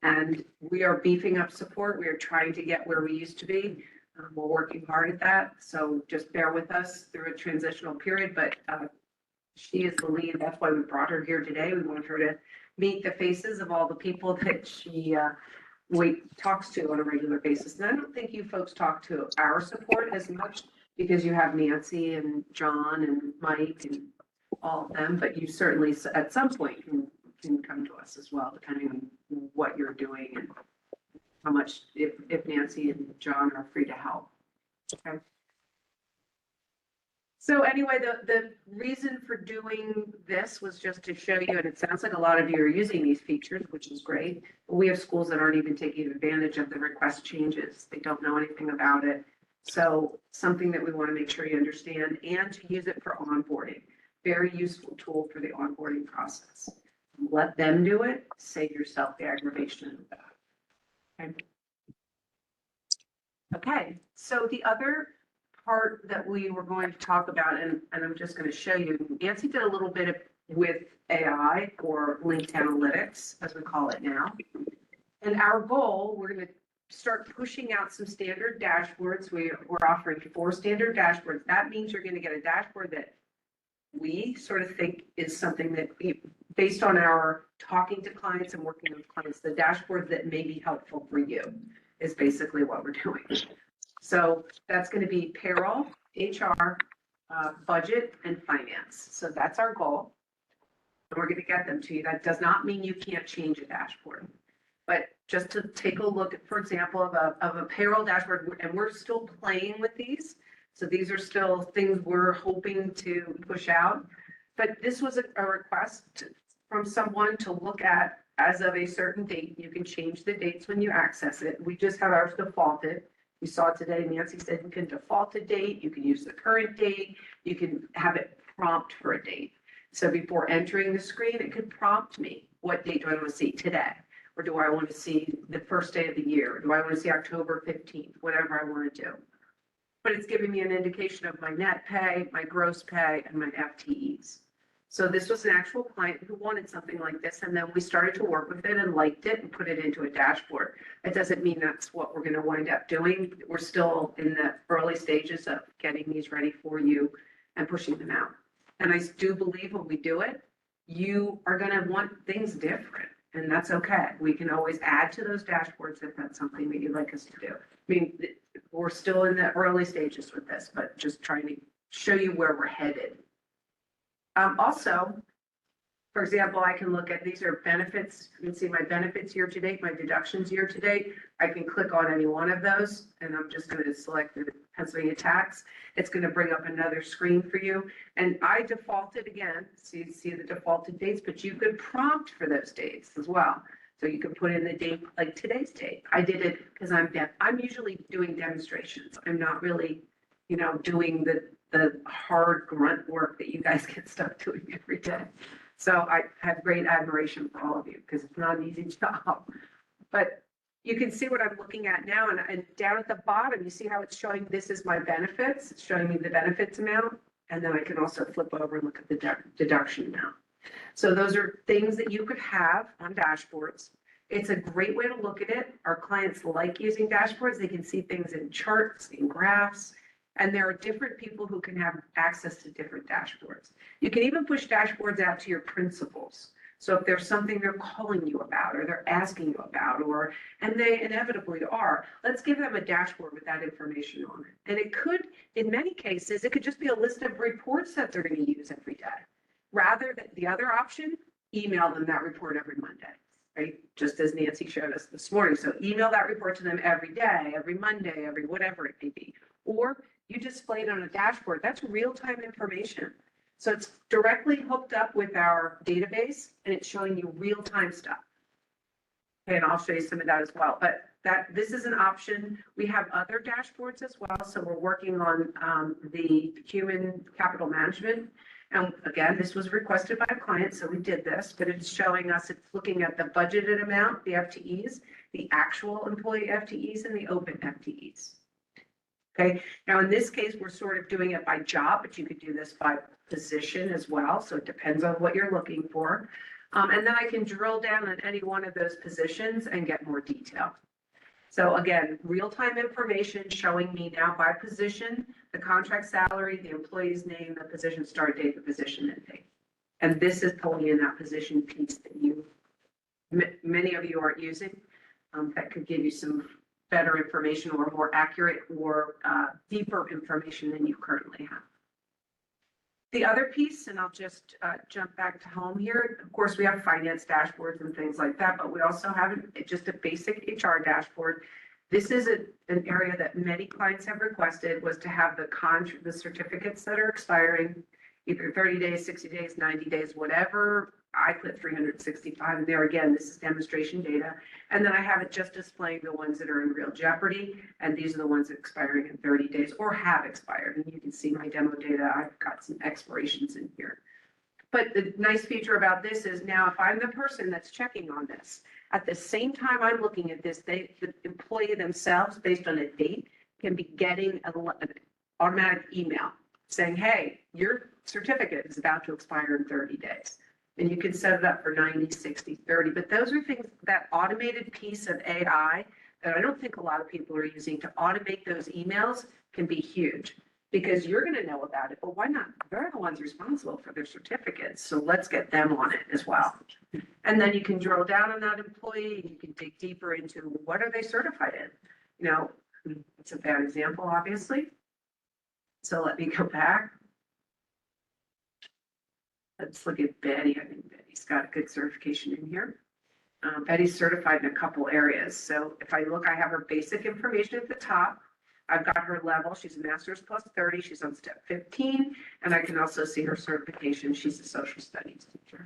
And we are beefing up support. We are trying to get where we used to be. We're working hard at that. So just bear with us through a transitional period, but she is the lead. That's why we brought her here today. We want her to meet the faces of all the people that she talks to on a regular basis. And I don't think you folks talk to our support as much, because you have Nancy and John and Mike and all of them, but you certainly at some point can come to us as well, depending on what you're doing and how much, if Nancy and John are free to help. Okay. So anyway, the reason for doing this was just to show you, and it sounds like a lot of you are using these features, which is great. We have schools that aren't even taking advantage of the request changes. They don't know anything about it. So something that we want to make sure you understand, and to use it for onboarding. very useful tool for the onboarding process. Let them do it, save yourself the aggravation of that. Okay. Okay, so the other part that we were going to talk about, and I'm just going to show you, Nancy did a little bit of, with AI or linked analytics, as we call it now. And our goal, we're going to start pushing out some standard dashboards. We're offering 4 standard dashboards. That means you're going to get a dashboard that we sort of think is something that, based on our talking to clients and working with clients, the dashboard that may be helpful for you is basically what we're doing. So that's going to be payroll, HR, budget, and finance. So that's our goal. And we're going to get them to you. That does not mean you can't change a dashboard. But just to take a look at, for example, of a payroll dashboard, and we're still playing with these. So these are still things we're hoping to push out. But this was a request from someone to look at as of a certain date. You can change the dates when you access it. We just have ours defaulted. You saw today, Nancy said you can default a date, you can use the current date, you can have it prompt for a date. So before entering the screen, it could prompt me, what date do I want to see today? Or do I want to see the first day of the year? Do I want to see October 15th? Whatever I want to do. But it's giving me an indication of my net pay, my gross pay, and my FTEs. So this was an actual client who wanted something like this, and then we started to work with it and liked it and put it into a dashboard. It doesn't mean that's what we're going to wind up doing. We're still in the early stages of getting these ready for you and pushing them out. And I do believe when we do it, you are going to want things different, and that's okay. We can always add to those dashboards if that's something that you'd like us to do. I mean, we're still in the early stages with this, but just trying to show you where we're headed. Also, for example, I can look at, these are benefits. You can see my benefits year to date, my deductions year to date. I can click on any one of those, and I'm just going to select the Pennsylvania tax. It's going to bring up another screen for you. And I defaulted again, so you see the defaulted dates, but you could prompt for those dates as well. So you can put in the date, like today's date. I did it because I'm usually doing demonstrations. I'm not really, doing the hard grunt work that you guys get stuck doing every day. So I have great admiration for all of you because it's not an easy job. But you can see what I'm looking at now, and down at the bottom, you see how it's showing this is my benefits. It's showing me the benefits amount, and then I can also flip over and look at the deduction amount. So those are things that you could have on dashboards. It's a great way to look at it. Our clients like using dashboards. They can see things in charts, in graphs, and there are different people who can have access to different dashboards. You can even push dashboards out to your principals. So if there's something they're calling you about or they're asking you about, and they inevitably are, let's give them a dashboard with that information on it. And it could, in many cases, it could just be a list of reports that they're going to use every day. Rather than the other option, email them that report every Monday, right? Just as Nancy showed us this morning. So email that report to them every day, every Monday, every whatever it may be. Or you display it on a dashboard. That's real-time information. So it's directly hooked up with our database, and it's showing you real-time stuff. Okay, and I'll show you some of that as well. But this is an option. We have other dashboards as well. So we're working on the human capital management. And again, this was requested by a client, so we did this, but it's showing us, it's looking at the budgeted amount, the FTEs, the actual employee FTEs, and the open FTEs. Okay, now in this case, we're sort of doing it by job, but you could do this by position as well. So it depends on what you're looking for. And then I can drill down on any one of those positions and get more detail. So again, real-time information showing me now by position, the contract salary, the employee's name, the position start date, the position end date. And this is pulling in that position piece that many of you aren't using. That could give you some better information or more accurate or deeper information than you currently have. The other piece, and I'll just jump back to home here. Of course, we have finance dashboards and things like that, but we also have just a basic HR dashboard. This is an area that many clients have requested, was to have the certificates that are expiring, either 30 days, 60 days, 90 days, whatever. I put 365 in there. Again, this is demonstration data. And then I have it just displaying the ones that are in real jeopardy. And these are the ones that expiring in 30 days or have expired. And you can see my demo data. I've got some expirations in here. But the nice feature about this is now if I'm the person that's checking on this, at the same time I'm looking at this, the employee themselves, based on a date, can be getting an automatic email saying, hey, your certificate is about to expire in 30 days. And you can set it up for 90, 60, 30. But those are things, that automated piece of AI that I don't think a lot of people are using to automate those emails can be huge. Because you're going to know about it, but why not? They're the ones responsible for their certificates, so let's get them on it as well. And then you can drill down on that employee, you can dig deeper into what are they certified in? You know, it's a bad example, obviously. So let me go back. Let's look at Betty. I think Betty's got a good certification in here. Betty's certified in a couple areas. So if I look, I have her basic information at the top. I've got her level. She's a master's plus 30. She's on step 15. And I can also see her certification. She's a social studies teacher.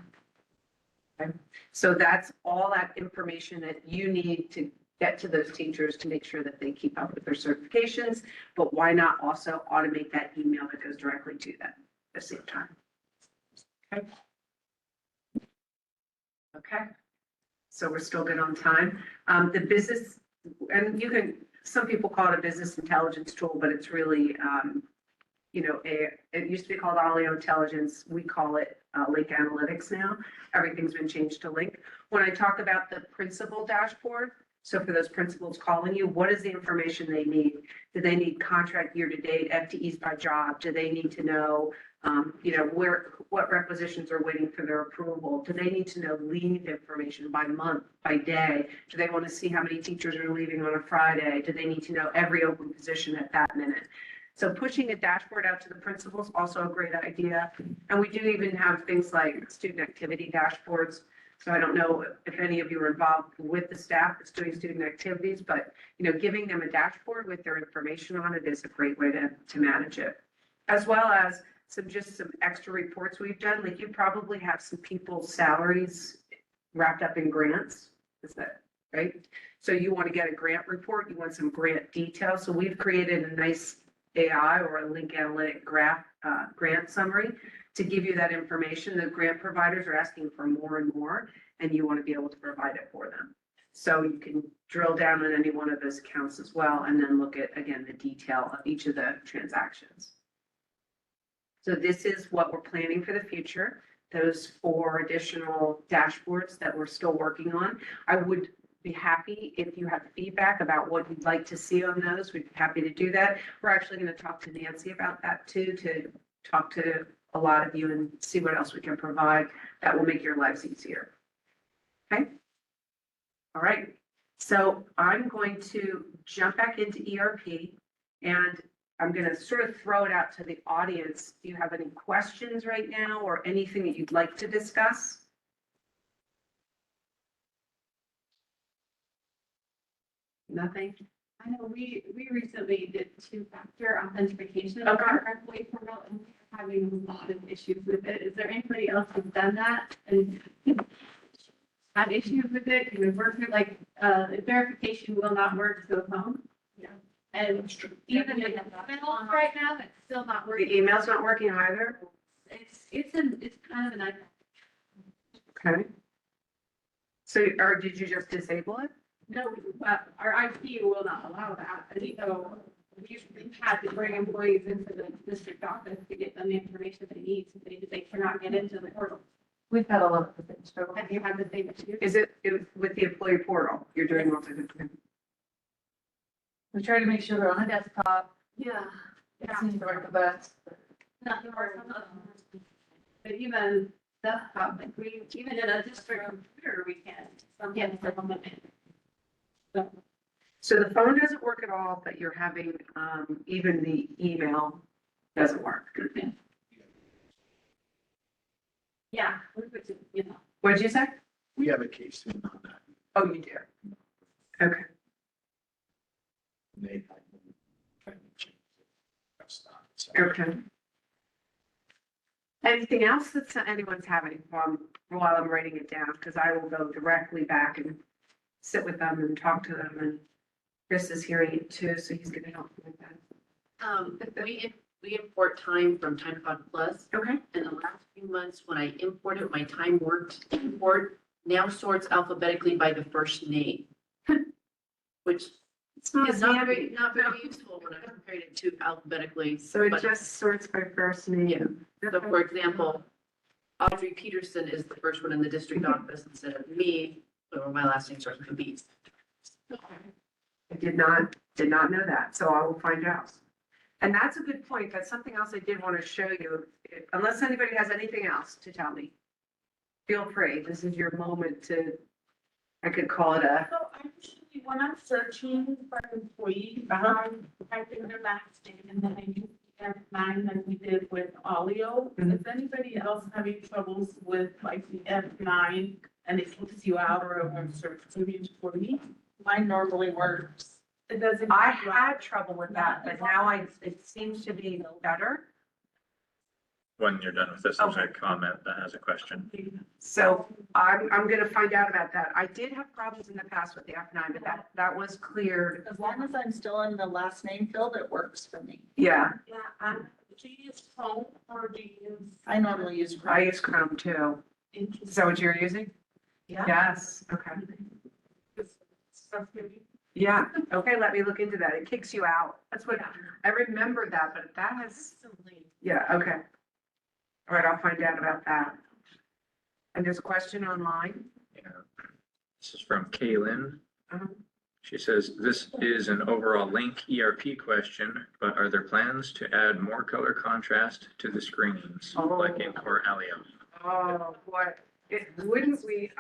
Okay. So that's all that information that you need to get to those teachers to make sure that they keep up with their certifications. But why not also automate that email that goes directly to them at the same time? Okay. Okay. So we're still good on time. The business, and you can, some people call it a business intelligence tool, but it's really, it used to be called Alio Intelligence. We call it Linq Analytics now. Everything's been changed to Linq. When I talk about the principal dashboard, so for those principals calling you, what is the information they need? Do they need contract year to date, FTEs by job? Do they need to know, what requisitions are waiting for their approval? Do they need to know leave information by month, by day? Do they want to see how many teachers are leaving on a Friday? Do they need to know every open position at that minute? So pushing a dashboard out to the principals, also a great idea. And we do even have things like student activity dashboards. So I don't know if any of you are involved with the staff that's doing student activities, but giving them a dashboard with their information on it is a great way to manage it. As well as some extra reports we've done. Like you probably have some people's salaries wrapped up in grants. Is that right? So you want to get a grant report, you want some grant details. So we've created a nice AI or a Linq Analytic grant summary to give you that information. The grant providers are asking for more and more, and you want to be able to provide it for them. So you can drill down on any one of those accounts as well, and then look at, again, the detail of each of the transactions. So this is what we're planning for the future, those 4 additional dashboards that we're still working on. I would be happy if you have feedback about what you'd like to see on those. We'd be happy to do that. We're actually going to talk to Nancy about that too, to talk to a lot of you and see what else we can provide that will make your lives easier. Okay. All right. So I'm going to jump back into ERP, and I'm going to sort of throw it out to the audience. Do you have any questions right now or anything that you'd like to discuss? Nothing? I know we recently did 2-factor authentication of our employee portal, and we're having a lot of issues with it. Is there anybody else who's done that and had issues with it? Can we work through, like, verification will not work to the phone? Yeah. And even in the email right now, it's still not The working. email's not working either? It's kind of an iPad. Okay. So, or did you just disable it? No, but our IT will not allow that. And so we've had to bring employees into the district office to get them the information they need, so they cannot get into the portal. We've had a lot of things. Have you had the same issue? Is it with the employee portal? You're doing multiple things? We try to make sure we're on a desktop. Yeah. It seems to work the best. Not the worst. But even desktop, like even in a district computer, we can sometimes implement it. So the phone doesn't work at all, but you're having, even the email doesn't work. Yeah. What'd you say? We have a case in on that. Oh, you do? Okay. They- That's not- so- Okay. Anything else that anyone's having while I'm writing it down? Because I will go directly back and sit with them and talk to them, and Chris is hearing it too, so he's going to help me with that. we import time from Time Clock Plus. Okay. In the last few months, when I imported, my time worked import now sorts alphabetically by the first name. Which It's not is not very, handy. not very useful when I compared it to alphabetically. So it but- just sorts by first name. So for example, Audrey Peterson is the first one in the district office instead of me, or my last name starts with a B. I did not know that, so I will find out. And that's a good point. That's something else I did want to show you. Unless anybody has anything else to tell me, feel free. This is your moment to, I could call it a, So actually, when I'm searching for employees, type in their last name and then I use F9 like we did with Olio. Mhm. Is anybody else having troubles with like the F9 and it kicks you out or a search for the employee? Mine normally works. It doesn't. I kick you had out. trouble with that, but now it seems to be better. When you're done with this, there's a comment that has a question. So I'm gonna find out about that. I did have problems in the past with the F9, but that was cleared. As long as I'm still in the last name field, it works for me. Yeah, Yeah, do you use Chrome or do you use? I normally use. I use Chrome too. Is that what you're using? Yeah. Yes, okay. Yeah, okay, let me look into that. It kicks you out. That's what, I remember that, but that has, yeah, okay. All right, I'll find out about that. And there's a question online. Yeah. This is from Kaylin. Um, She says, this is an overall Link ERP question, but are there plans to add more color contrast to the screens, like in Core Alio? Oh, what, wouldn't we,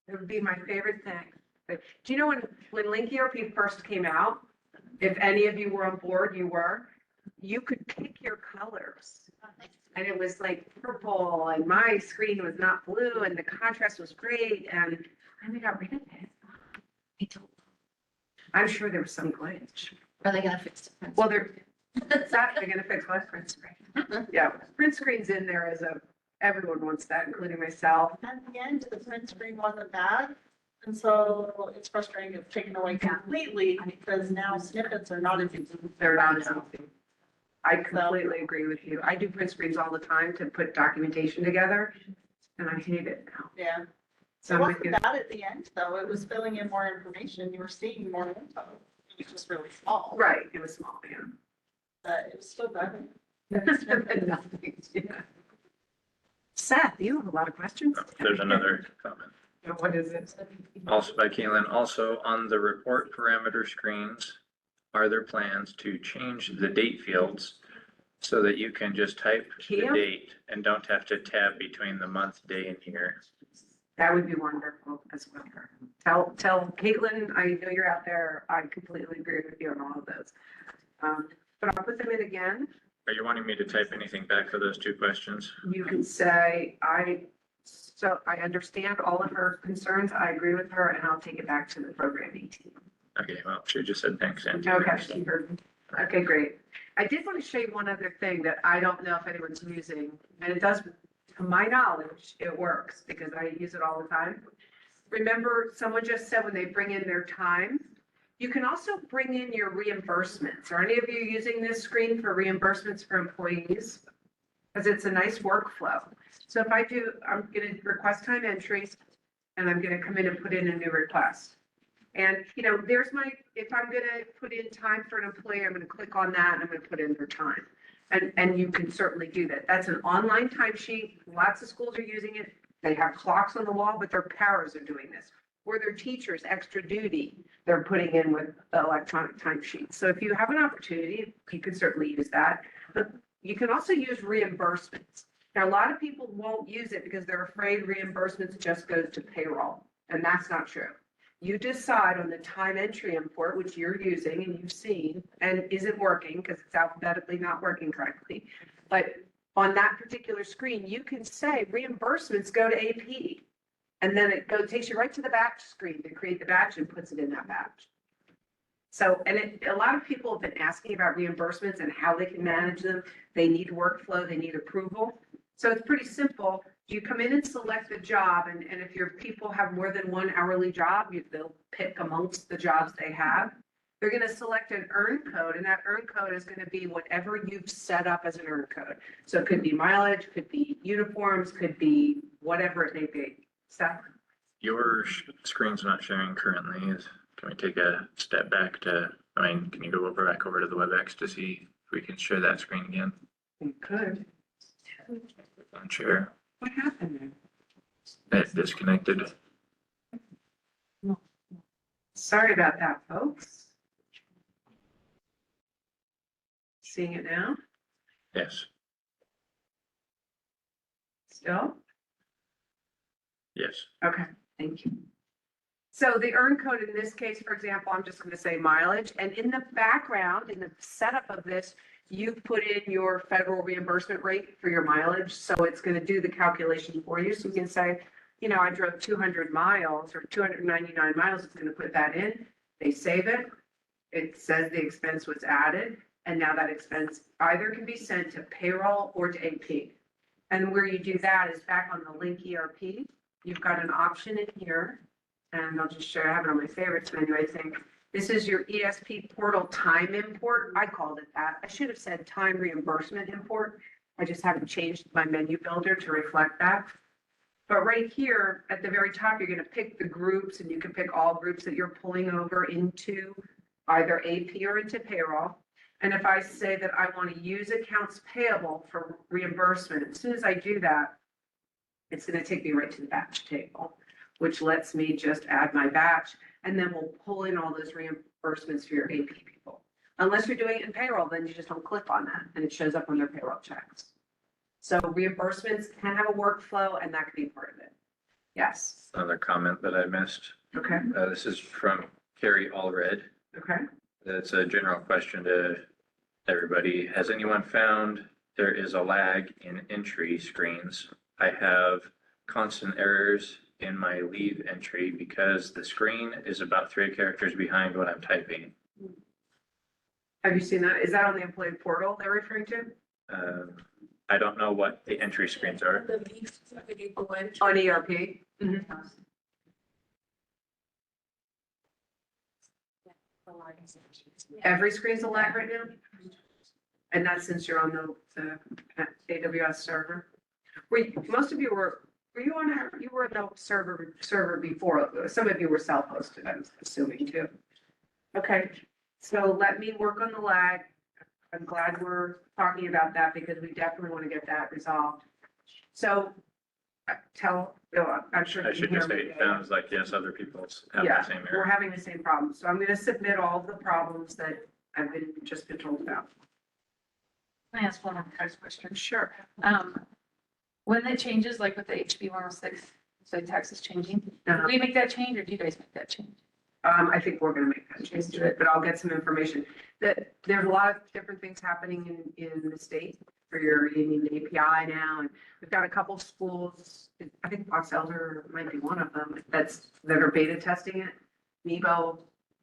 it would be my favorite thing. But do you know when Link ERP first came out, if any of you were on board, you could pick your colors. And it was like purple and my screen was not blue and the contrast was great and we got rid of it. I'm sure there was some glitch. Are they gonna fix it? Well, they're gonna fix what? Print screen. Yeah, print screen's in there everyone wants that, including myself. At the end, the print screen wasn't bad. And so it's frustrating it's taken away completely because now snippets are not as easy. They're not as easy. I completely agree with you. I do print screens all the time to put documentation together and I hate it now. Yeah. So It I'm wasn't with you. bad at the end, though. It was filling in more information. You were seeing more info. It was just really small. Right, it was small, yeah. But it was still better. Nothing, yeah. Seth, you have a lot of questions? Oh, there's another comment. What is it? Also by Kaylin, also on the report parameter screens, are there plans to change the date fields so that you can just type the Here? date and don't have to tab between the month, day, and year? That would be wonderful as well. Tell Caitlin, I know you're out there. I completely agree with you on all of those. But I'll put them in again. Are you wanting me to type anything back for those two questions? You can say, I understand all of her concerns. I agree with her and I'll take it back to the programming team. Okay, well, she just said thanks, Andy. Okay, she heard me. Okay, great. I did want to show you one other thing that I don't know if anyone's using, and it does, to my knowledge, it works because I use it all the time. Remember, someone just said when they bring in their time, you can also bring in your reimbursements. Are any of you using this screen for reimbursements for employees? Because it's a nice workflow. So if I'm going to request time entries and I'm going to come in and put in a new request. And, there's if I'm going to put in time for an employee, I'm going to click on that and I'm going to put in their time. And you can certainly do that. That's an online timesheet. Lots of schools are using it. They have clocks on the wall, but their paras are doing this. Or their teachers, extra duty, they're putting in with electronic timesheets. So if you have an opportunity, you can certainly use that. But you can also use reimbursements. Now, a lot of people won't use it because they're afraid reimbursements just goes to payroll. And that's not true. You decide on the time entry import, which you're using and you've seen, and isn't working because it's alphabetically not working correctly. But on that particular screen, you can say reimbursements go to AP. And then it takes you right to the batch screen to create the batch and puts it in that batch. So, a lot of people have been asking about reimbursements and how they can manage them. They need workflow, they need approval. So it's pretty simple. You come in and select the job, and if your people have more than one hourly job, they'll pick amongst the jobs they have. They're gonna select an earn code, and that earn code is gonna be whatever you've set up as an earn code. So it could be mileage, could be uniforms, could be whatever it may be. Steph? Your screen's not sharing currently. Can we take a step back can you go back over to the WebEx to see if we can share that screen again? We could. Unshare. What happened It disconnected. there? Sorry about that, folks. Seeing it now? Yes, Still? yes. Okay, thank you. So the earn code in this case, for example, I'm just going to say mileage, and in the background, in the setup of this, you've put in your federal reimbursement rate for your mileage, so it's going to do the calculation for you. So you can say, you know, I drove 200 miles or 299 miles, it's going to put that in. They save it. It says the expense was added, and now that expense either can be sent to payroll or to AP. And where you do that is back on the Linq ERP. You've got an option in here, and I'll just share, I have it on my favorites menu, I think. This is your ESP portal time import. I called it that. I should have said time reimbursement import. I just haven't changed my menu builder to reflect that. But right here at the very top, you're going to pick the groups, and you can pick all groups that you're pulling over into either AP or into payroll. And if I say that I want to use accounts payable for reimbursement, as soon as I do that, it's going to take me right to the batch table, which lets me just add my batch, and then we'll pull in all those reimbursements for your AP people. Unless you're doing it in payroll, then you just don't click on that and it shows up on their payroll checks. So reimbursements can have a workflow, and that can be part of it. Yes. Another comment that I missed. Okay. This is from Carrie Allred. Okay. It's a general question to everybody. Has anyone found there is a lag in entry screens? I have constant errors in my leave entry because the screen is about 3 characters behind what I'm typing. Have you seen that? Is that on the employee portal they're referring to? I don't know what the entry screens are. The leaves, when you go in. On ERP? Every screen's a lag right now? And that's since you're on the AWS server? Most of you were you on you were the server before, some of you were self-hosted, I'm assuming too. Okay, so let me work on the lag. I'm glad we're talking about that because we definitely want to get that resolved. So I'm sure. I you should can just say, hear me. it sounds like, yes, other people have Yeah, the same we're error. having the same problem. So I'm going to submit all of the problems that I've just been told about. Can I ask one more question? Sure. When it changes, like with the HB 106, so taxes changing, do Uh-huh. we make that change or do you guys make that change? I think we're gonna make that change to it, but I'll get some information. There's a lot of different things happening in the state for you need an API now, and we've got a couple schools, I think Fox Elder might be one of them, that are beta testing it. Nebo,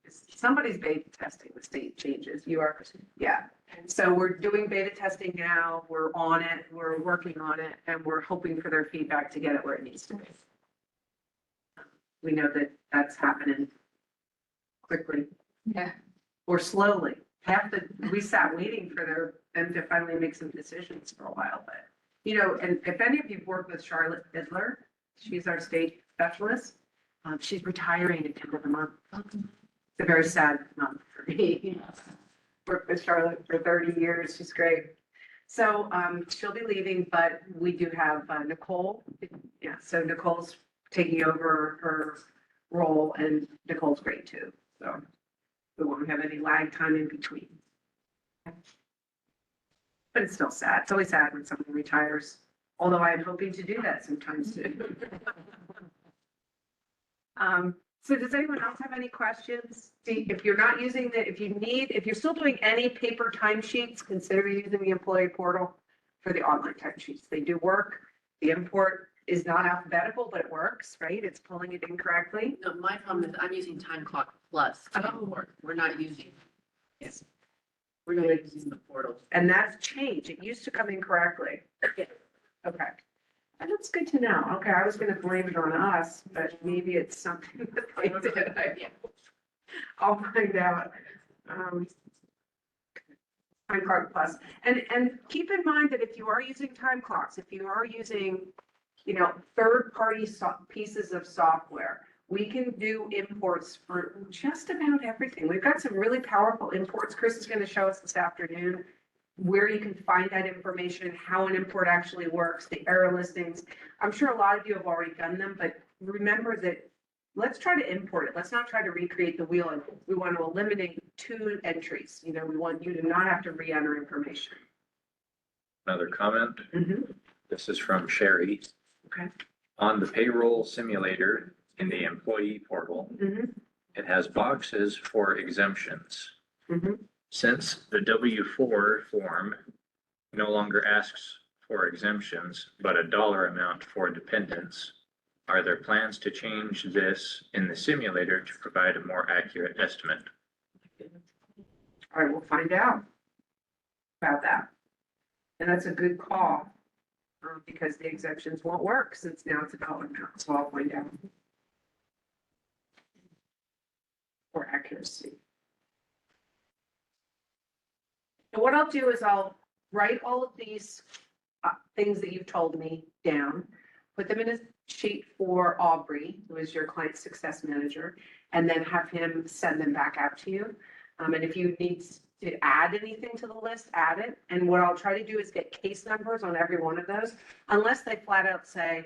somebody's beta testing the state changes. You are, yeah. So we're doing beta testing now. We're on it. We're working on it, and we're hoping for their feedback to get it where it needs to be. We know that that's happening quickly. Yeah. Or slowly. We sat waiting for them to finally make some decisions for a while, but, and if any of you work with Charlotte Fiddler, she's our state specialist. She's retiring at the end of the month. It's a very sad month for me. Worked with Charlotte for 30 years. She's great. So, she'll be leaving, but we do have Nicole. Yeah, so Nicole's taking over her role, and Nicole's great too. So we won't have any lag time in between. But it's still sad. It's always sad when someone retires, although I'm hoping to do that sometimes too. So does anyone else have any questions? See, if you're not using if you're still doing any paper timesheets, consider using the employee portal for the online timesheets. They do work. The import is not alphabetical, but it works, right? It's pulling it in correctly. No, my problem is I'm using Time Clock Plus. Oh. We're not using. Yes. We're not using the portal. And that's changed. It used to come in correctly. Okay. And that's good to know. Okay, I was gonna blame it on us, but maybe it's something that they did. I'll find out. Time clock plus, and keep in mind that if you are using time clocks, if you are using, third-party pieces of software, we can do imports for just about everything. We've got some really powerful imports. Chris is going to show us this afternoon where you can find that information, how an import actually works, the error listings. I'm sure a lot of you have already done them, but remember that let's try to import it. Let's not try to recreate the wheel. And we want to eliminate 2 entries. We want you to not have to re-enter information. Another comment. This is from Sherry. Okay. On the payroll simulator in the employee portal, it has boxes for exemptions. Since the W-4 form no longer asks for exemptions, but a dollar amount for dependents, are there plans to change this in the simulator to provide a more accurate estimate? All right, we'll find out about that. And that's a good call, because the exemptions won't work since now it's a dollar amount, so I'll find out. For accuracy. And what I'll do is I'll write all of these things that you've told me down, put them in a sheet for Aubrey, who is your client success manager, and then have him send them back out to you. And if you need to add anything to the list, add it. And what I'll try to do is get case numbers on every one of those, unless they flat out say,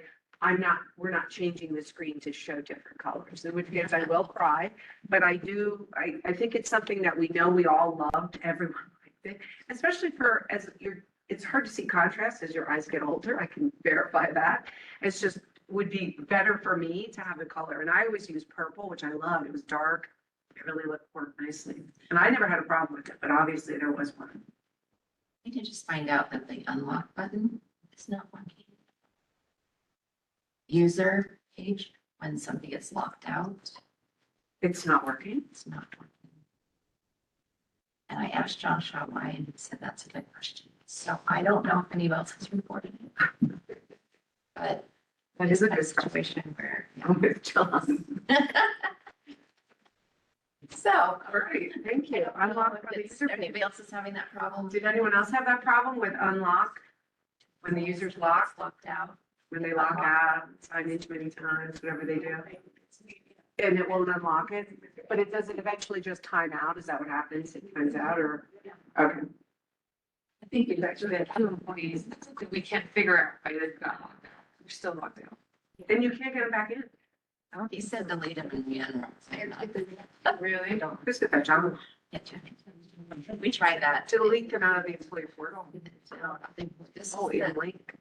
we're not changing the screen to show different colors, in which case I will cry. But I think it's something that we know we all loved, everyone liked it, especially it's hard to see contrast as your eyes get older. I can verify that. It's just would be better for me to have the color. And I always use purple, which I love. It was dark. It really worked nicely. And I never had a problem with it, but obviously there was one. I can just find out that the unlock button is not working. User page, when something gets locked out, It's not working. it's not working. And I asked John Shaw why, and he said that's a good question. So I don't know if anyone else has reported it. But That is a it's good situation where, I'm with John. so. All right, thank you. Unlock for the If user page. anybody else is having that problem, Did anyone else have that problem with unlock? When the user's locked, locked out. when they lock out, sign in too many times, whatever they do, and it won't unlock it, but it doesn't eventually just time out? Is that what happens? It times out or? Okay. I think we've actually had 2 employees that we can't figure out why they've got locked out. They're still locked out. And you can't get them back in? He said delete them in the end. Really? Just get that, John. We tried that. To delete them out of the employee portal. This is Oh, the yeah, link.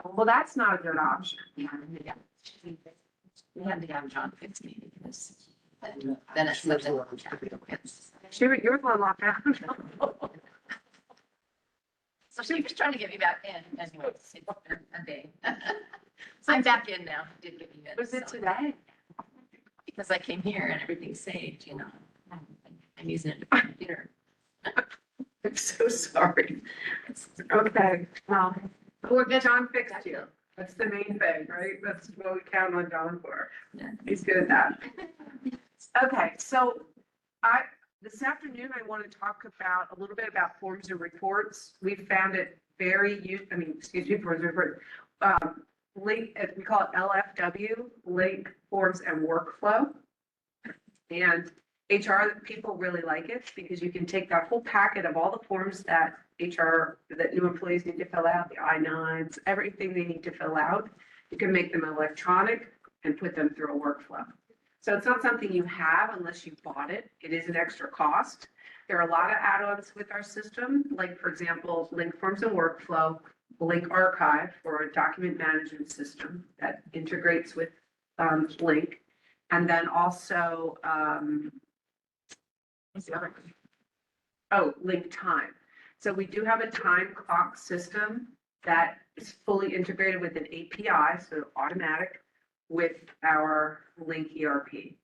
Well, that's not a good option. Yeah. We had to have John fix me because then it slips in. You're the one locked out. So she was trying to get me back in anyways, it's been a day. So I'm back in now, did get me in. Was it so- today? Because I came here and everything's saved, I'm using it to computer. I'm so sorry. Okay, well, John fixed you. That's the main thing, right? That's what we count on John for. Yeah. He's good at that. Okay, so this afternoon, I want to talk a little bit about forms and reports. We found it forms and reports. Link, we call it LFW, link, forms and workflow. And HR people really like it because you can take that whole packet of all the forms that new employees need to fill out, the I-9s, everything they need to fill out. You can make them electronic and put them through a workflow. So it's not something you have unless you bought it. It is an extra cost. There are a lot of add-ons with our system, like for example, Link Forms and Workflow, Link Archive for a document management system that integrates with Link. And then also, what's the other one? Oh, Link Time. So we do have a time clock system that is fully integrated with an API, so automatic, with our Link ERP.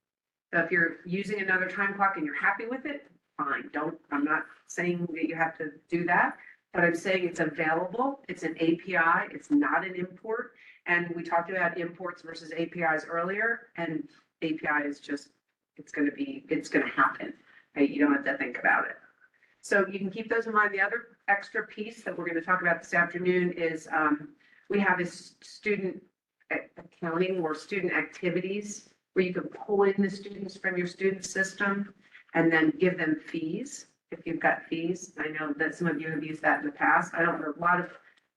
So if you're using another time clock and you're happy with it, fine. I'm not saying that you have to do that, but I'm saying it's available. It's an API. It's not an import. And we talked about imports versus APIs earlier, and API is just it's gonna happen. Right? You don't have to think about it. So you can keep those in mind. The other extra piece that we're gonna talk about this afternoon is, we have this student accounting or student activities where you can pull in the students from your student system and then give them fees, if you've got fees. I know that some of you have used that in the past. I don't know, a lot of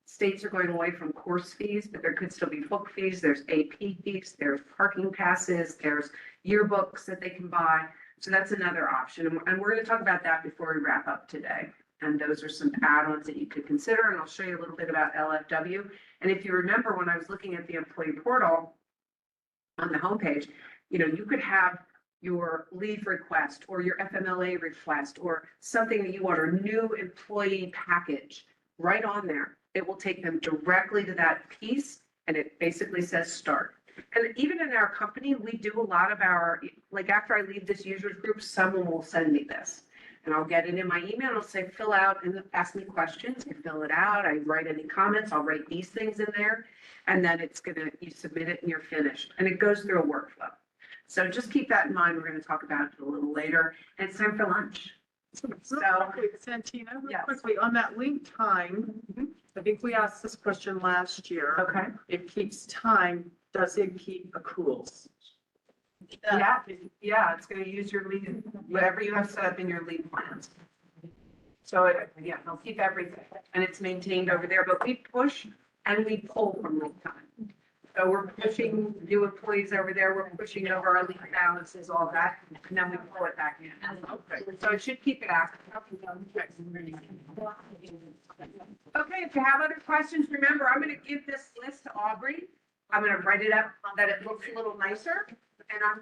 states are going away from course fees, but there could still be book fees. There's AP fees, there's parking passes, there's yearbooks that they can buy. So that's another option. And we're going to talk about that before we wrap up today. And those are some add-ons that you could consider. And I'll show you a little bit about LFW. And if you remember, when I was looking at the employee portal on the homepage, you could have your leave request or your FMLA request or something that you want, or new employee package right on there. It will take them directly to that piece, and it basically says start. And even in our company, we do a lot of our, like after I leave this users group, someone will send me this. And I'll get it in my email, and I'll say, fill out and ask me questions. I fill it out, I write any comments, I'll write these things in there. And then you submit it and you're finished. And it goes through a workflow. So just keep that in mind. We're going to talk about it a little later. And it's time for lunch. Real quick, Santina, real Yes. quickly, on that link time, I think we asked this question last year. Okay. It keeps time, does it keep accruals? Yeah, it's going to use your lead, whatever you have set up in your lead plans. So it'll keep everything, and it's maintained over there, but we push and we pull from lead time. So we're pushing new employees over there, we're pushing over our lead balances, all that, and then we pull it back in. So it should keep it active. Okay, if you have other questions, remember, I'm going to give this list to Aubrey. I'm going to write it up that it looks a little nicer, and I'll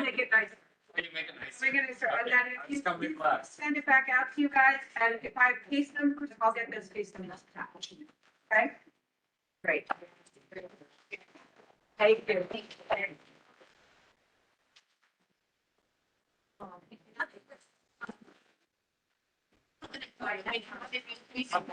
make it nicer. Can you make it nice? Make it nicer, and then if It's coming you class. send it back out to you guys, and if I have case numbers, I'll get those case numbers attached. Okay? Great. Thank you. I'm